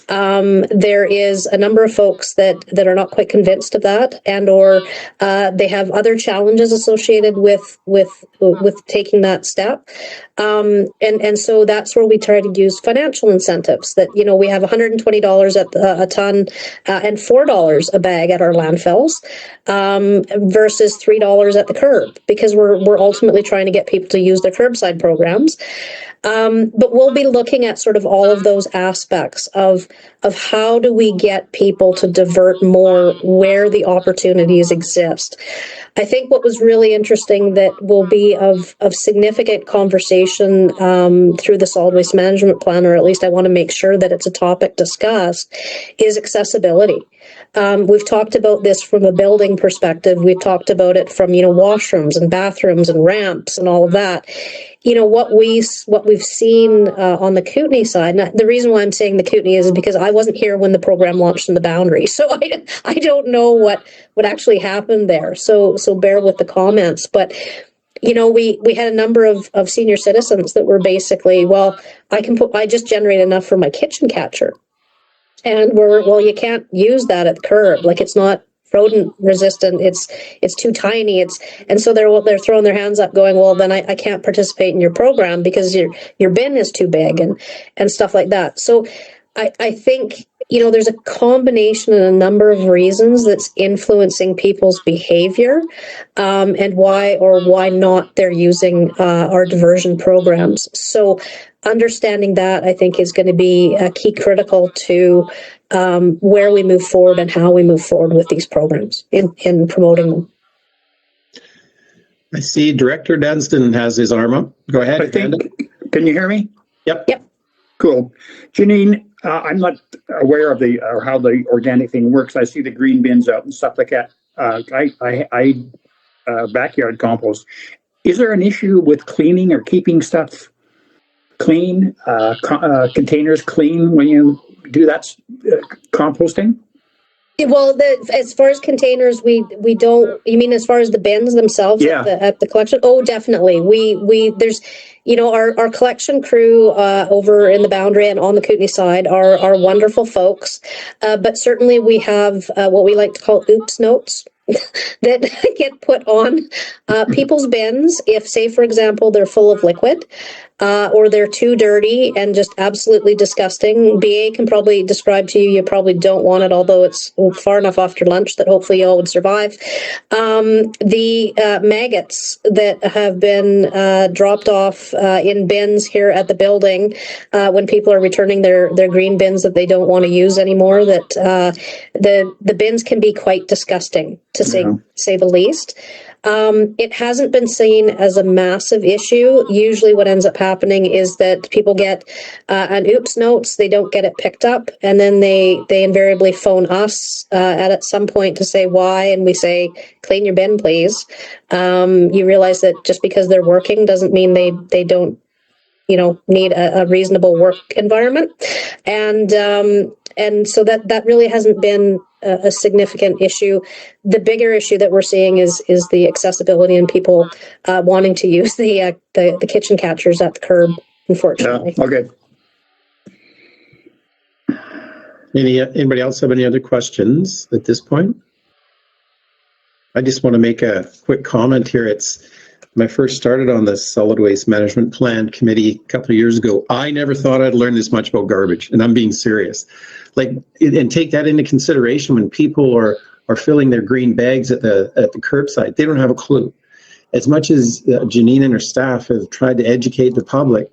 Speaker 3: There is a number of folks that are not quite convinced of that, and or they have other challenges associated with taking that step. And so that's where we try to use financial incentives that, we have $120 at a ton and $4 a bag at our landfills versus $3 at the curb, because we're ultimately trying to get people to use their curbside programs. But we'll be looking at sort of all of those aspects of how do we get people to divert more where the opportunities exist. I think what was really interesting that will be of significant conversation through the solid waste management plan, or at least I want to make sure that it's a topic discussed, is accessibility. We've talked about this from a building perspective. We've talked about it from, washrooms and bathrooms and ramps and all of that. what we've seen on the Kootenay side. And the reason why I'm saying the Kootenay is because I wasn't here when the program launched in the Boundary, so I don't know what actually happened there. So bear with the comments, but. We had a number of senior citizens that were basically, well, I just generate enough for my kitchen catcher. And you can't use that at the curb. Like, it's not rodent resistant. It's too tiny. And so they're throwing their hands up going, well, then I can't participate in your program because your bin is too big and stuff like that. So I think, there's a combination and a number of reasons that's influencing people's behavior, and why or why not they're using our diversion programs. So understanding that, I think, is going to be key critical to where we move forward and how we move forward with these programs in promoting them.
Speaker 1: I see Director Dunstan has his arm up. Go ahead.
Speaker 6: Can you hear me?
Speaker 1: Yep.
Speaker 6: Cool. Janine, I'm not aware of how the organic thing works. I see the green bins out and stuff like that. I backyard compost. Is there an issue with cleaning or keeping stuff clean, containers clean when you do that composting?
Speaker 3: Well, as far as containers, we don't. You mean as far as the bins themselves?
Speaker 6: Yeah.
Speaker 3: At the collection? Oh, definitely. We there's our collection crew over in the Boundary and on the Kootenay side are wonderful folks, but certainly we have what we like to call oops notes that get put on people's bins if, say, for example, they're full of liquid. Or they're too dirty and just absolutely disgusting. BA can probably describe to you, you probably don't want it, although it's far enough after lunch that hopefully you all would survive. The maggots that have been dropped off in bins here at the building when people are returning their green bins that they don't want to use anymore, that the bins can be quite disgusting, to say the least. It hasn't been seen as a massive issue. Usually what ends up happening is that people get an oops notes, they don't get it picked up, and then they invariably phone us at some point to say why, and we say, clean your bin, please. You realize that just because they're working doesn't mean they don't need a reasonable work environment. And so that really hasn't been a significant issue. The bigger issue that we're seeing is the accessibility and people wanting to use the kitchen catchers at the curb, unfortunately.
Speaker 6: Okay.
Speaker 1: Anybody else have any other questions at this point? I just want to make a quick comment here. When I first started on the Solid Waste Management Plan Committee a couple of years ago, I never thought I'd learn this much about garbage, and I'm being serious. And take that into consideration when people are filling their green bags at the curbside. They don't have a clue. As much as Janine and her staff have tried to educate the public,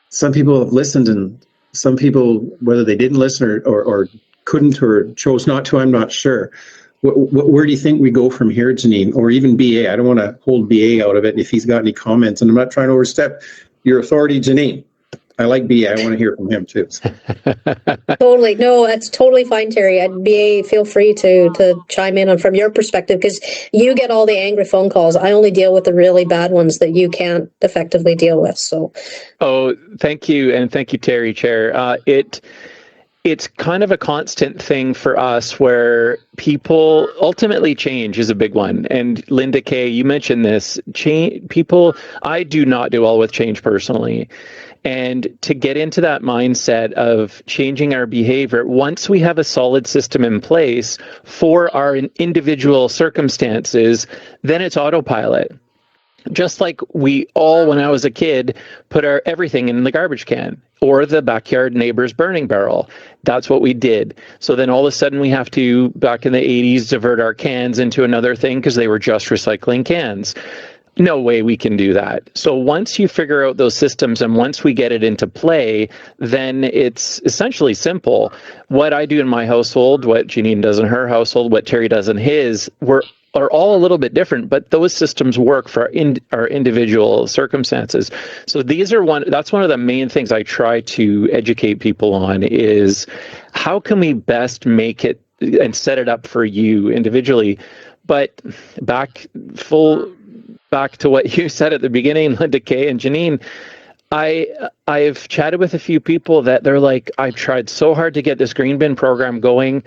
Speaker 1: some people have listened, and some people, whether they didn't listen or couldn't or chose not to, I'm not sure. Where do you think we go from here, Janine, or even BA? I don't want to hold BA out of it if he's got any comments, and I'm not trying to overstep your authority, Janine. I like BA. I want to hear from him too.
Speaker 3: Totally. No, that's totally fine, Terry. BA, feel free to chime in on from your perspective, because you get all the angry phone calls. I only deal with the really bad ones that you can't effectively deal with. So.
Speaker 7: Oh, thank you. And thank you, Terry, Chair. It's kind of a constant thing for us where people ultimately change is a big one. And Linda Kay, you mentioned this. I do not do well with change personally. And to get into that mindset of changing our behavior, once we have a solid system in place for our individual circumstances, then it's autopilot. Just like we all, when I was a kid, put everything in the garbage can or the backyard neighbor's burning barrel. That's what we did. So then all of a sudden we have to, back in the 80s, divert our cans into another thing because they were just recycling cans. No way we can do that. So once you figure out those systems and once we get it into play, then it's essentially simple. What I do in my household, what Janine does in her household, what Terry does in his, are all a little bit different, but those systems work for our individual circumstances. So that's one of the main things I try to educate people on is how can we best make it and set it up for you individually. But back back to what you said at the beginning, Linda Kay and Janine. I've chatted with a few people that they're like, I've tried so hard to get this green bin program going.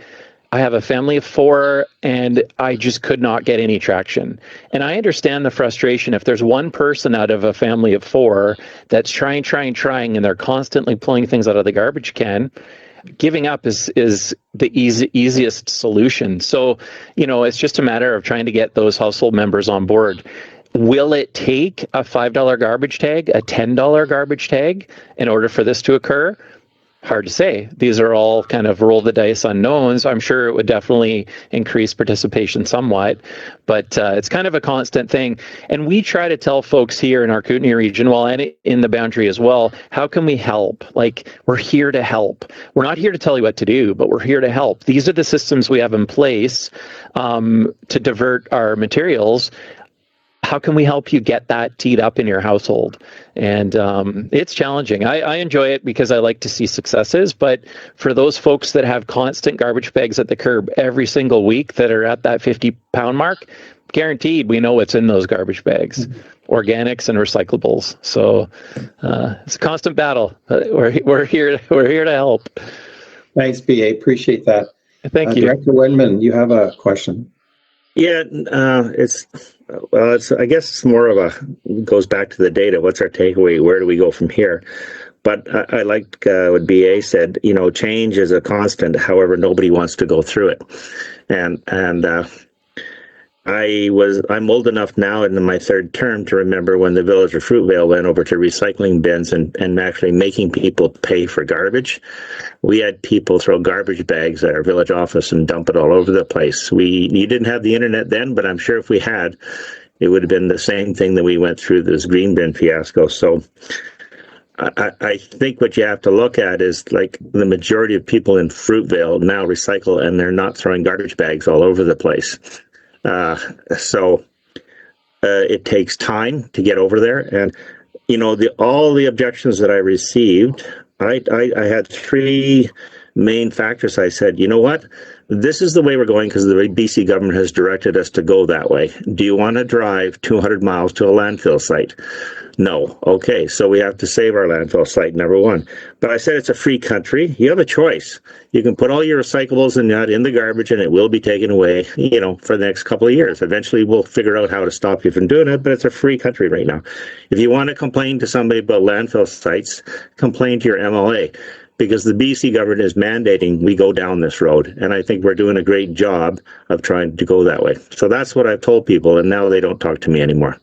Speaker 7: I have a family of 4 and I just could not get any traction. And I understand the frustration. If there's one person out of a family of 4 that's trying, and they're constantly pulling things out of the garbage can, giving up is the easiest solution. So, it's just a matter of trying to get those household members on board. Will it take a $5 garbage tag, a $10 garbage tag in order for this to occur? Hard to say. These are all kind of roll the dice unknowns. I'm sure it would definitely increase participation somewhat, but it's kind of a constant thing. And we try to tell folks here in our Kootenay region, and in the Boundary as well, how can we help? Like, we're here to help. We're not here to tell you what to do, but we're here to help. These are the systems we have in place to divert our materials. How can we help you get that teed up in your household? And it's challenging. I enjoy it because I like to see successes, but for those folks that have constant garbage bags at the curb every single week that are at that 50-pound mark, guaranteed we know what's in those garbage bags, organics and recyclables. So it's a constant battle. We're here to help.
Speaker 1: Thanks, BA. Appreciate that.
Speaker 7: Thank you.
Speaker 1: Director Windman, you have a question.
Speaker 4: Yeah, I guess it's more of goes back to the data. What's our takeaway? Where do we go from here? But I like what BA said, change is a constant. However, nobody wants to go through it. And I'm old enough now in my 3rd term to remember when the Village of Fruitvale went over to recycling bins and actually making people pay for garbage. We had people throw garbage bags at our village office and dump it all over the place. You didn't have the internet then, but I'm sure if we had, it would have been the same thing that we went through this green bin fiasco. So I think what you have to look at is, like, the majority of people in Fruitvale now recycle, and they're not throwing garbage bags all over the place. So it takes time to get over there. And, all the objections that I received, I had 3 main factors. I said, you know what? This is the way we're going because the BC government has directed us to go that way. Do you want to drive 200 miles to a landfill site? No. Okay, so we have to save our landfill site, number 1. But I said it's a free country. You have a choice. You can put all your recyclables and that in the garbage and it will be taken away, for the next couple of years. Eventually we'll figure out how to stop you from doing it, but it's a free country right now. If you want to complain to somebody about landfill sites, complain to your MLA. Because the BC government is mandating we go down this road. And I think we're doing a great job of trying to go that way. So that's what I've told people, and now they don't talk to me anymore.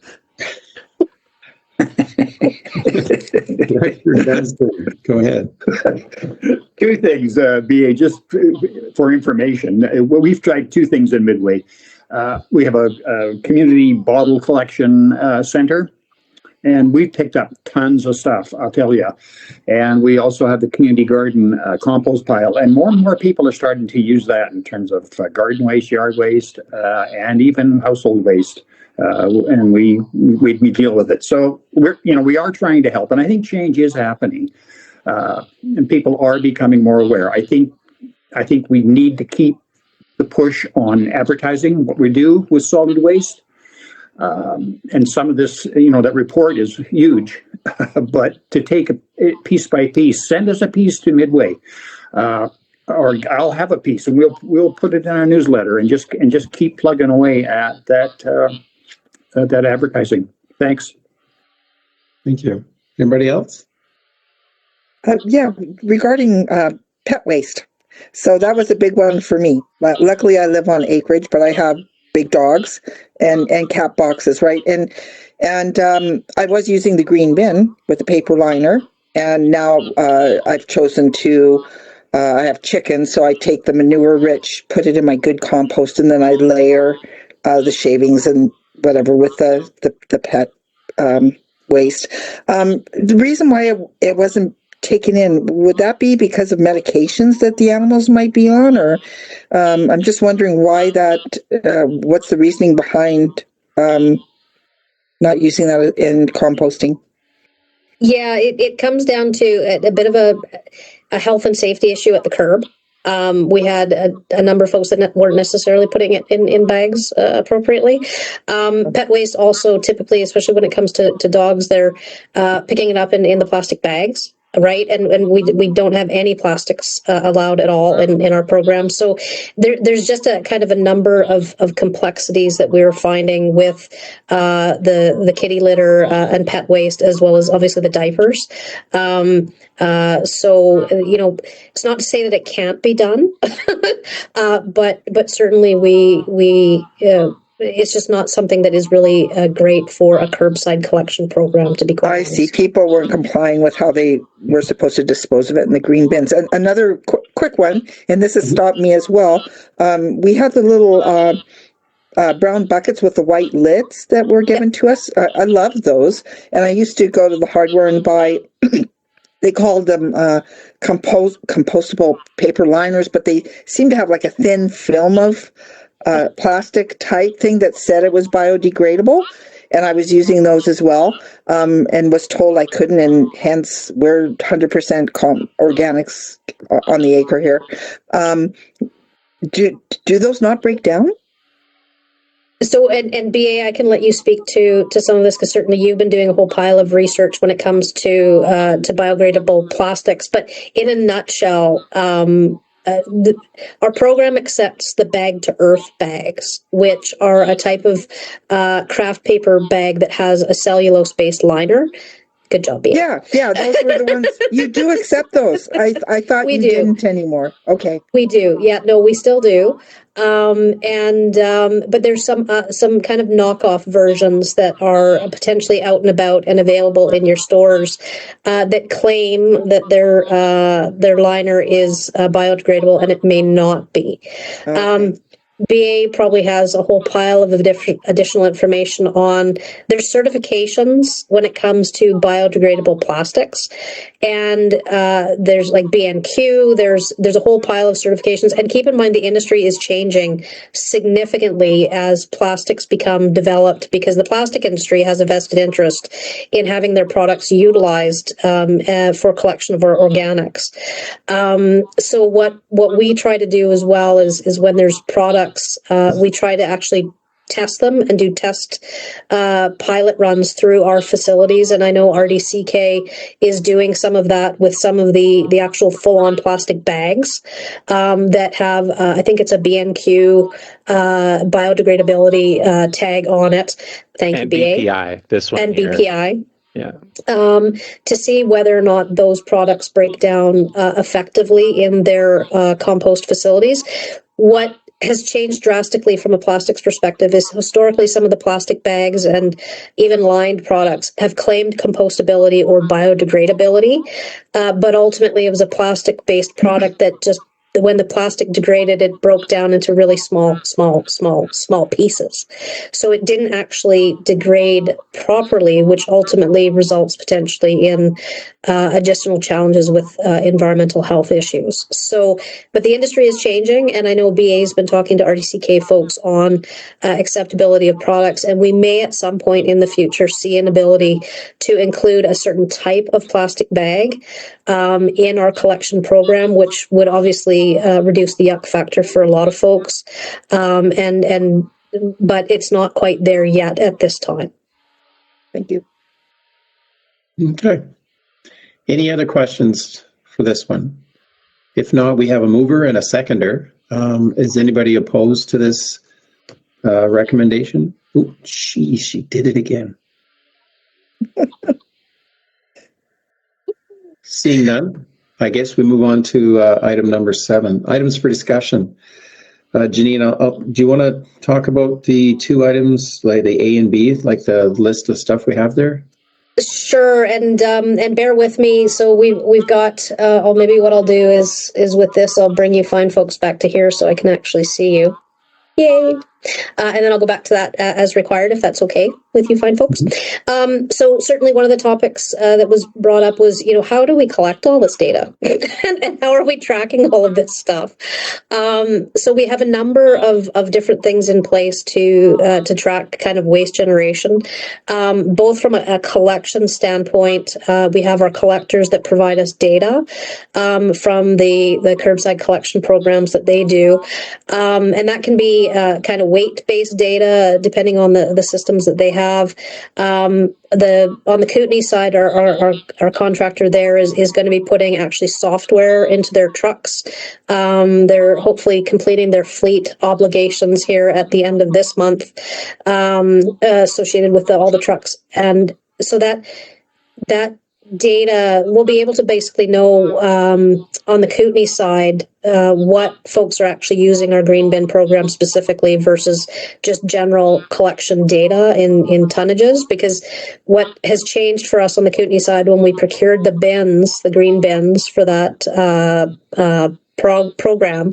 Speaker 1: Go ahead.
Speaker 6: 2 things, BA, just for information. We've tried 2 things in Midway. We have a community bottle collection center. And we've picked up tons of stuff, I'll tell you. And we also have the community garden compost pile. And more people are starting to use that in terms of garden waste, yard waste, and even household waste. And we deal with it. So we are trying to help. And I think change is happening. And people are becoming more aware. I think we need to keep the push on advertising what we do with solid waste. And some of this, that report is huge, but to take it piece by piece, send us a piece to Midway, or I'll have a piece, and we'll put it in our newsletter, and just keep plugging away at that advertising. Thanks.
Speaker 1: Thank you. Anybody else?
Speaker 2: Yeah, regarding pet waste. So that was a big one for me. Luckily, I live on acreage, but I have big dogs and cat boxes, right? And I was using the green bin with the paper liner, and now I've chosen to. I have chickens, so I take the manure rich, put it in my good compost, and then I layer the shavings and whatever with the pet waste. The reason why it wasn't taken in, would that be because of medications that the animals might be on, or I'm just wondering why that, what's the reasoning behind not using that in composting?
Speaker 3: Yeah, it comes down to a bit of a health and safety issue at the curb. We had a number of folks that weren't necessarily putting it in bags appropriately. Pet waste also typically, especially when it comes to dogs, they're picking it up in the plastic bags. Right, and we don't have any plastics allowed at all in our program. So there's just a kind of a number of complexities that we're finding with the kitty litter and pet waste, as well as obviously the diapers. So it's not to say that it can't be done, but certainly we it's just not something that is really great for a curbside collection program, to be quite honest.
Speaker 2: I see. People weren't complying with how they were supposed to dispose of it in the green bins. And another quick one, and this has stopped me as well. We had the little brown buckets with the white lids that were given to us. I love those. And I used to go to the hardware and buy they called them compostable paper liners, but they seem to have like a thin film of plastic type thing that said it was biodegradable. And I was using those as well, and was told I couldn't, and hence we're 100% organics on the acre here. Do those not break down?
Speaker 3: So, and BA, I can let you speak to some of this, because certainly you've been doing a whole pile of research when it comes to biodegradable plastics. But in a nutshell, our program accepts the bag to earth bags, which are a type of craft paper bag that has a cellulose based liner. Good job, BA.
Speaker 2: Yeah, those were the ones. You do accept those. I thought you didn't anymore. Okay.
Speaker 3: We do. Yeah, no, we still do. But there's some kind of knockoff versions that are potentially out and about and available in your stores that claim that their liner is biodegradable, and it may not be. Okay. BA probably has a whole pile of additional information on their certifications when it comes to biodegradable plastics, and there's like BNQ. There's a whole pile of certifications, and keep in mind the industry is changing significantly as plastics become developed, because the plastic industry has a vested interest in having their products utilized for collection of our organics. So what we try to do as well is when there's products, we try to actually test them and do test pilot runs through our facilities. And I know RDCK is doing some of that with some of the actual full-on plastic bags that have, I think it's a BNQ biodegradability tag on it. Thank you, BA.
Speaker 7: BPI, this one.
Speaker 3: And
Speaker 7: here.
Speaker 3: BPI.
Speaker 7: Yeah.
Speaker 3: To see whether or not those products break down effectively in their compost facilities. What has changed drastically from a plastics perspective is historically some of the plastic bags and even lined products have claimed compostability or biodegradability, but ultimately it was a plastic-based product that just, when the plastic degraded, it broke down into really small pieces. So it didn't actually degrade properly, which ultimately results potentially in additional challenges with environmental health issues. So, but the industry is changing, and I know BA has been talking to RDCK folks on acceptability of products, and we may at some point in the future see an ability to include a certain type of plastic bag in our collection program, which would obviously reduce the yuck factor for a lot of folks, but it's not quite there yet at this time.
Speaker 2: Thank you.
Speaker 1: Okay. Any other questions for this one? If not, we have a mover and a seconder. Is anybody opposed to this recommendation? Oh, she did it again. Seeing none, I guess we move on to item number 7, items for discussion. Janine, do you want to talk about the 2 items, like the A and B, like the list of stuff we have there?
Speaker 3: Sure, and bear with me. So we've got. Or maybe what I'll do is with this, I'll bring you fine folks back to here so I can actually see you. Yay! And then I'll go back to that as required, if that's okay with you fine folks. So certainly one of the topics that was brought up was, how do we collect all this data and how are we tracking all of this stuff? So we have a number of different things in place to track kind of waste generation, both from a collection standpoint. We have our collectors that provide us data from the curbside collection programs that they do. And that can be kind of weight-based data, depending on the systems that they have. On the Kootenai side, our contractor there is going to be putting actually software into their trucks. They're hopefully completing their fleet obligations here at the end of this month, associated with all the trucks. And so that data, we'll be able to basically know on the Kootenai side what folks are actually using our green bin program specifically versus just general collection data in tonnages. Because what has changed for us on the Kootenai side when we procured the bins, the green bins for that program,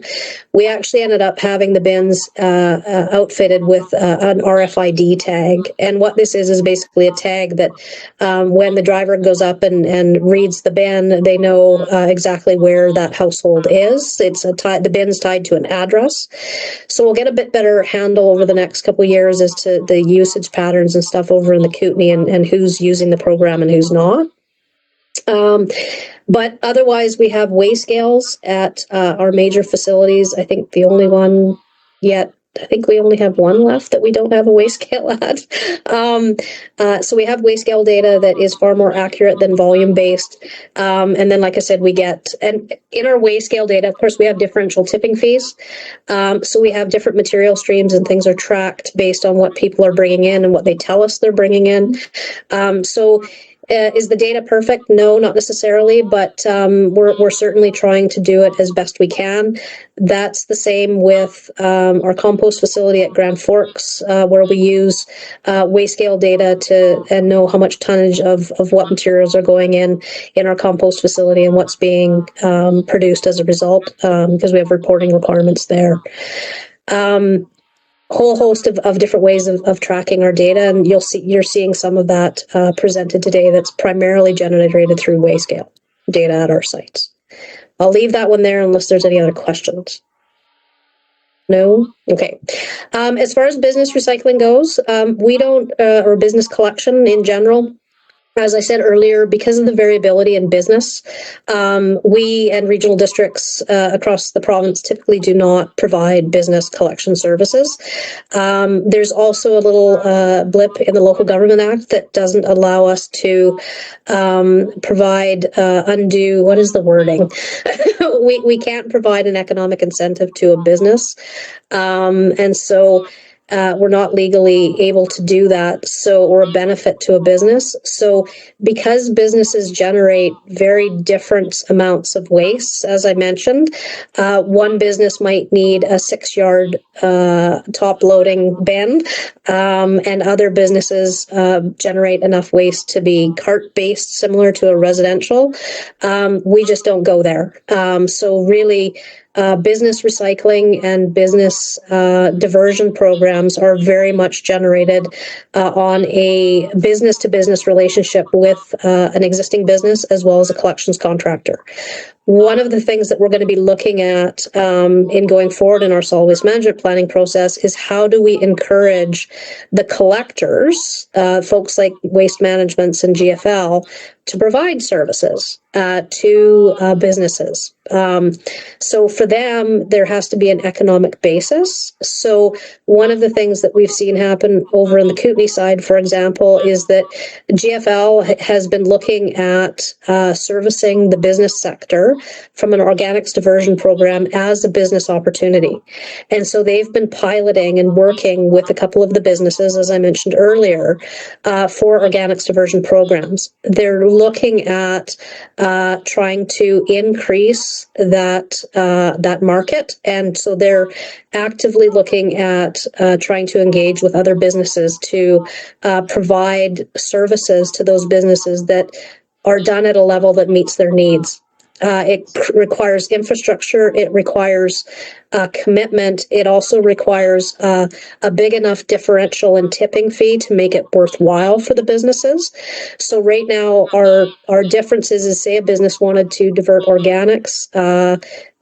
Speaker 3: we actually ended up having the bins outfitted with an RFID tag. And what this is basically a tag that when the driver goes up and reads the bin, they know exactly where that household is. It's the bin's tied to an address. So we'll get a bit better handle over the next couple of years as to the usage patterns and stuff over in the Kootenai and who's using the program and who's not. But otherwise, we have weigh scales at our major facilities. I think the only one yet, I think we only have one left that we don't have a weigh scale at. So we have weigh scale data that is far more accurate than volume based. And then, like I said, and in our weigh scale data, of course, we have differential tipping fees. So we have different material streams and things are tracked based on what people are bringing in and what they tell us they're bringing in. Is the data perfect? No, not necessarily, but we're certainly trying to do it as best we can. That's the same with our compost facility at Grand Forks, where we use weigh scale data and know how much tonnage of what materials are going in our compost facility and what's being produced as a result, because we have reporting requirements there. Whole host of different ways of tracking our data, and you're seeing some of that presented today. That's primarily generated through weigh scale data at our sites. I'll leave that one there unless there's any other questions. No? Okay. As far as business recycling goes, we don't, or business collection in general, as I said earlier, because of the variability in business, we and regional districts across the province typically do not provide business collection services. There's also a little blip in the Local Government Act that doesn't allow us to provide undue, what is the wording? We can't provide an economic incentive to a business. And so we're not legally able to do that, or a benefit to a business. So because businesses generate very different amounts of waste, as I mentioned, one business might need a 6-yard top loading bin, and other businesses generate enough waste to be cart based, similar to a residential. We just don't go there. So really, business recycling and business diversion programs are very much generated on a business-to-business relationship with an existing business as well as a collections contractor. One of the things that we're going to be looking at in going forward in our solid waste management planning process is how do we encourage the collectors, folks like Waste Managements and GFL, to provide services to businesses. So for them, there has to be an economic basis. So one of the things that we've seen happen over in the Kootenai side, for example, is that GFL has been looking at servicing the business sector from an organics diversion program as a business opportunity. And so they've been piloting and working with a couple of the businesses, as I mentioned earlier, for organics diversion programs. They're looking at trying to increase that market, and so they're actively looking at trying to engage with other businesses to provide services to those businesses that are done at a level that meets their needs. It requires infrastructure. It requires commitment. It also requires a big enough differential and tipping fee to make it worthwhile for the businesses. So right now, our difference is say a business wanted to divert organics.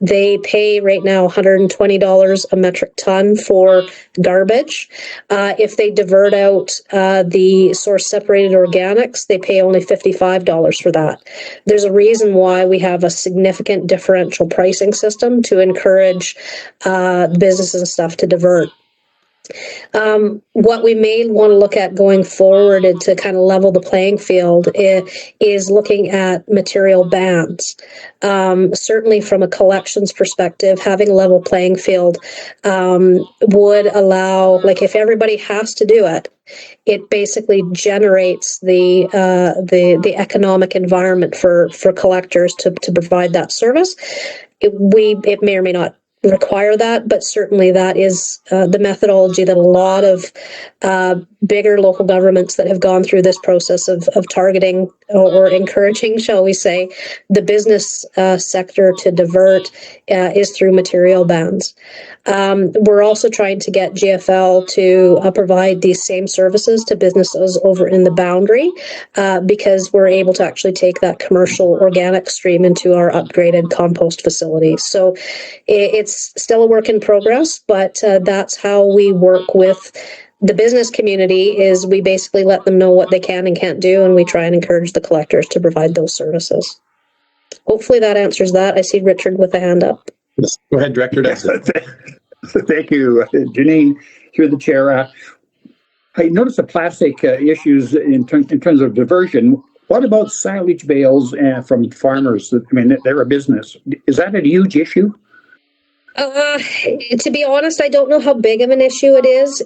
Speaker 3: They pay right now $120 a metric ton for garbage. If they divert out the source separated organics, they pay only $55 for that. There's a reason why we have a significant differential pricing system to encourage businesses and stuff to divert. What we may want to look at going forward and to kind of level the playing field is looking at material bans. Certainly from a collections perspective, having a level playing field would allow, like if everybody has to do it, it basically generates the economic environment for collectors to provide that service. It may or may not require that, but certainly that is the methodology that a lot of bigger local governments that have gone through this process of targeting or encouraging, shall we say, the business sector to divert is through material bans. We're also trying to get GFL to provide these same services to businesses over in the boundary because we're able to actually take that commercial organic stream into our upgraded compost facility. So it's still a work in progress, but that's how we work with the business community is we basically let them know what they can and can't do, and we try and encourage the collectors to provide those services. Hopefully that answers that. I see Richard with a hand up.
Speaker 1: Yes. Go ahead, Director Dustin.
Speaker 6: Thank you, Janine. Through the chair, I noticed the plastic issues in terms of diversion. What about silage bales from farmers? I mean, they're a business. Is that a huge issue?
Speaker 3: To be honest, I don't know how big of an issue it is.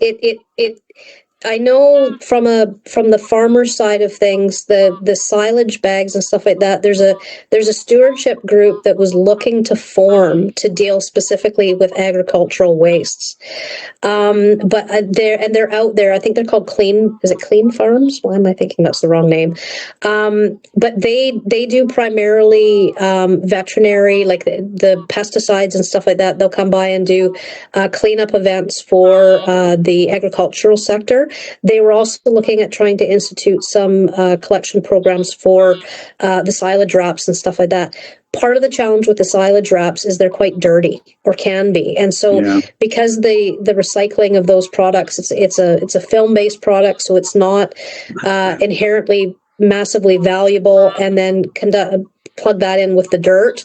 Speaker 3: I know from the farmer side of things, the silage bags and stuff like that. There's a stewardship group that was looking to form to deal specifically with agricultural wastes. But they're out there. I think they're called Clean. Is it Clean Farms? Why am I thinking that's the wrong name? But they do primarily veterinary, like the pesticides and stuff like that. They'll come by and do cleanup events for the agricultural sector. They were also looking at trying to institute some collection programs for the silage wraps and stuff like that. Part of the challenge with the silage wraps is they're quite dirty, or can be, and so because the recycling of those products, it's a film-based product, so it's not inherently massively valuable, and then plug that in with the dirt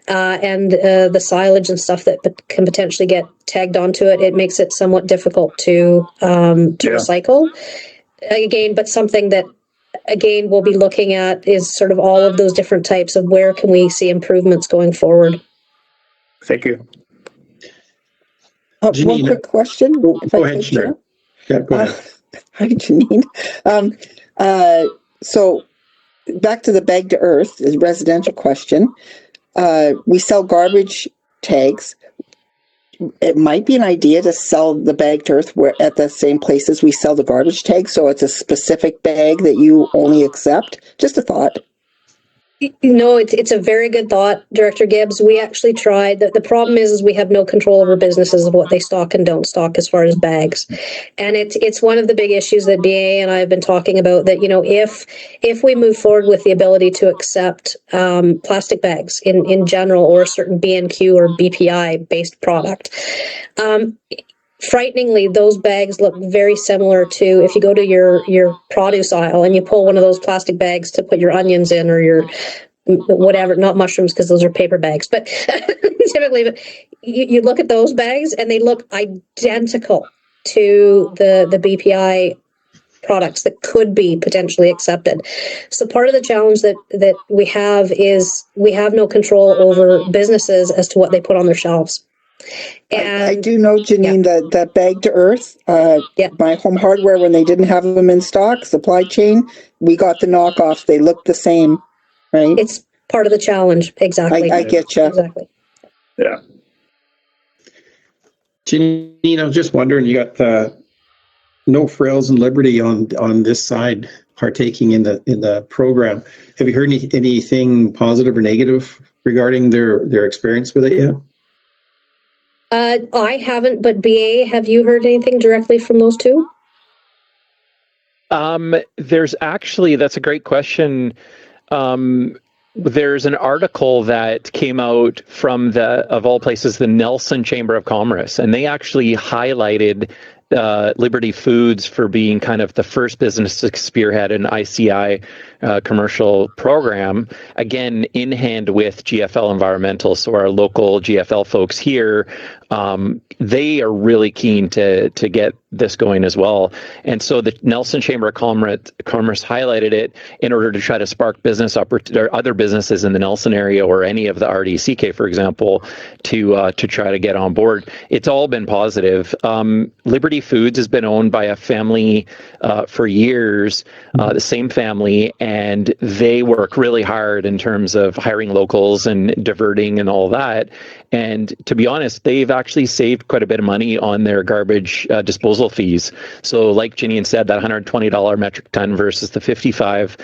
Speaker 3: and the silage and stuff that can potentially get tagged onto it. It makes it somewhat difficult to recycle again, but something that again we'll be looking at is sort of all of those different types of where can we see improvements going forward.
Speaker 6: Thank you.
Speaker 2: One quick question.
Speaker 1: Go ahead, sure. Yeah, go ahead.
Speaker 2: Hi, Janine. So back to the bag to earth is a residential question. We sell garbage tags. It might be an idea to sell the bag to earth at the same places we sell the garbage tags, so it's a specific bag that you only accept. Just a thought.
Speaker 3: No, it's a very good thought, Director Gibbs. We actually tried. The problem is we have no control over businesses of what they stock and don't stock as far as bags. And it's one of the big issues that BA and I have been talking about, that, you know, if we move forward with the ability to accept plastic bags in general, or a certain BNQ or BPI based product, frighteningly, those bags look very similar to if you go to your produce aisle and you pull one of those plastic bags to put your onions in, or your whatever, not mushrooms because those are paper bags, but typically, but you look at those bags and they look identical to the BPI products that could be potentially accepted. So part of the challenge that we have is we have no control over businesses as to what they put on their shelves. And
Speaker 2: I do know, Janine, that bag to earth, my Home Hardware, when they didn't have them in stock, supply chain, we got the knockoffs. They looked the same, right?
Speaker 3: It's part of the challenge. Exactly.
Speaker 2: I get you.
Speaker 3: Exactly.
Speaker 6: Yeah.
Speaker 1: Janine, I was just wondering, you got no Frails and Liberty on this side partaking in the program. Have you heard anything positive or negative regarding their experience with it yet?
Speaker 3: I haven't, but BA, have you heard anything directly from those two?
Speaker 7: There's actually, that's a great question. There's an article that came out from of all places, the Nelson Chamber of Commerce, and they actually highlighted Liberty Foods for being kind of the first business to spearhead an ICI commercial program, again, in hand with GFL Environmental. So our local GFL folks here, they are really keen to get this going as well. And so the Nelson Chamber of Commerce highlighted it in order to try to spark business opportunity or other businesses in the Nelson area or any of the RDCK, for example, to try to get on board. It's all been positive. Liberty Foods has been owned by a family for years, the same family, and they work really hard in terms of hiring locals and diverting and all that. And to be honest, they've actually saved quite a bit of money on their garbage disposal fees. So like Janine said, that $120 metric ton versus the 55,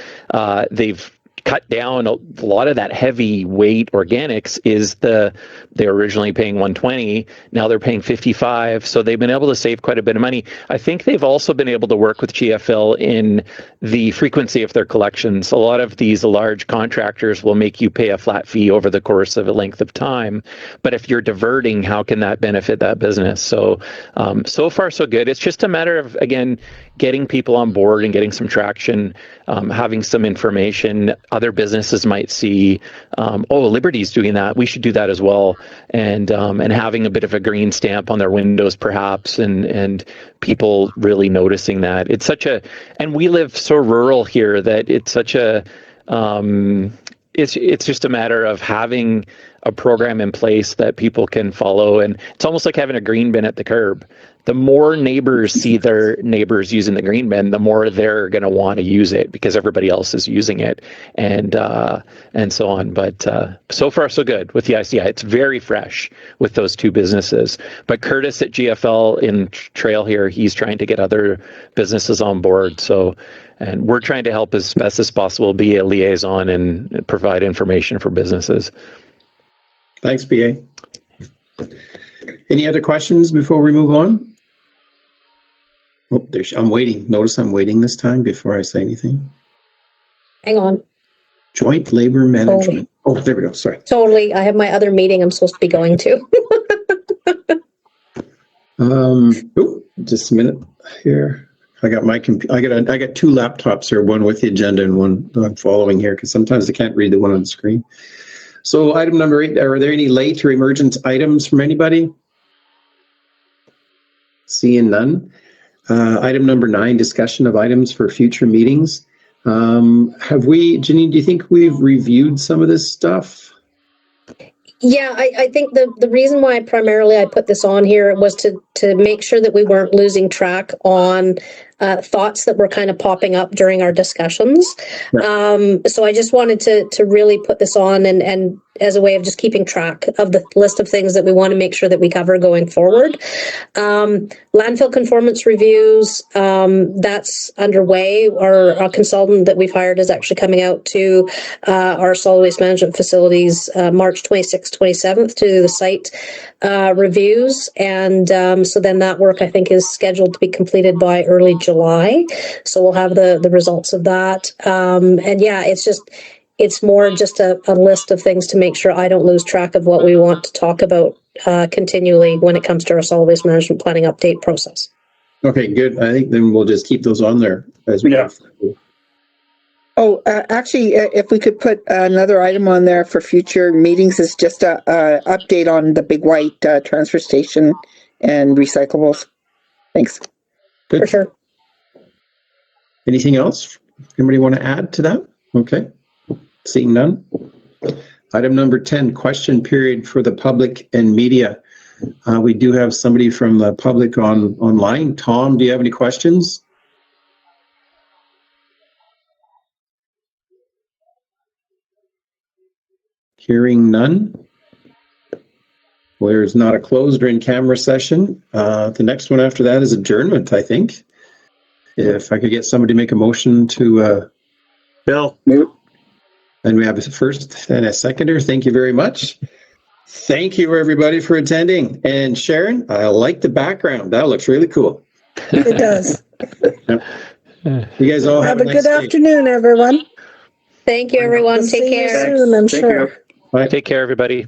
Speaker 7: they've cut down a lot of that heavy weight organics. They were originally paying 120, now they're paying 55. So they've been able to save quite a bit of money. I think they've also been able to work with GFL in the frequency of their collections. A lot of these large contractors will make you pay a flat fee over the course of a length of time. But if you're diverting, how can that benefit that business? So, so far so good. It's just a matter of, again, getting people on board and getting some traction, having some information. Other businesses might see, oh, Liberty's doing that, we should do that as well, and having a bit of a green stamp on their windows, perhaps, and people really noticing that. It's such a, and we live so rural here that it's such a, it's just a matter of having a program in place that people can follow, and it's almost like having a green bin at the curb. The more neighbors see their neighbors using the green bin, the more they're going to want to use it because everybody else is using it, and so on. But so far, so good with the ICI. It's very fresh with those two businesses. But Curtis at GFL in Trail here, he's trying to get other businesses on board. So, and we're trying to help as best as possible, be a liaison and provide information for businesses.
Speaker 1: Thanks, BA. Any other questions before we move on? Oh, I'm waiting. Notice I'm waiting this time before I say anything.
Speaker 3: Hang on.
Speaker 1: Joint labor management. Oh, there we go. Sorry.
Speaker 3: Totally. I have my other meeting I'm supposed to be going to.
Speaker 1: Just a minute here. I got my I got two laptops here, one with the agenda and one I'm following here because sometimes I can't read the one on the screen. So item number 8, are there any late or emergent items from anybody? Seeing none. Item number 9, discussion of items for future meetings. Have we, Janine, do you think we've reviewed some of this stuff?
Speaker 3: Yeah, I think the reason why primarily I put this on here was to make sure that we weren't losing track on thoughts that were kind of popping up during our discussions. Right. So I just wanted to really put this on and as a way of just keeping track of the list of things that we want to make sure that we cover going forward. Landfill conformance reviews, that's underway. Our consultant that we've hired is actually coming out to our solid waste management facilities March 26th, 27th to do the site reviews. And so then that work, I think, is scheduled to be completed by early July. So we'll have the results of that. And yeah, it's more just a list of things to make sure I don't lose track of what we want to talk about continually when it comes to our solid waste management planning update process.
Speaker 1: Okay, good. I think then we'll just keep those on there as we go.
Speaker 2: Oh, actually, if we could put another item on there for future meetings, is just a update on the Big White transfer station and recyclables. Thanks.
Speaker 1: Good.
Speaker 3: For sure.
Speaker 1: Anything else? Anybody want to add to that? Okay. Seeing none. Item number 10, question period for the public and media. We do have somebody from the public online. Tom, do you have any questions? Hearing none. Well, there's not a closed or in-camera session. The next one after that is adjournment, I think. if I could get somebody to make a motion to,
Speaker 4: Bill,
Speaker 1: and we have a first and a seconder. Thank you very much. Thank you, everybody, for attending. And Sharon, I like the background. That looks really cool.
Speaker 8: It does.
Speaker 1: You guys all
Speaker 8: Have
Speaker 1: have
Speaker 8: a
Speaker 1: a
Speaker 8: good
Speaker 1: nice day.
Speaker 8: afternoon, everyone.
Speaker 3: Thank you, everyone.
Speaker 8: We'll
Speaker 3: Take
Speaker 8: see you
Speaker 3: care.
Speaker 8: soon, I'm
Speaker 6: Thank
Speaker 8: sure.
Speaker 6: you.
Speaker 1: Bye.
Speaker 7: Take care, everybody.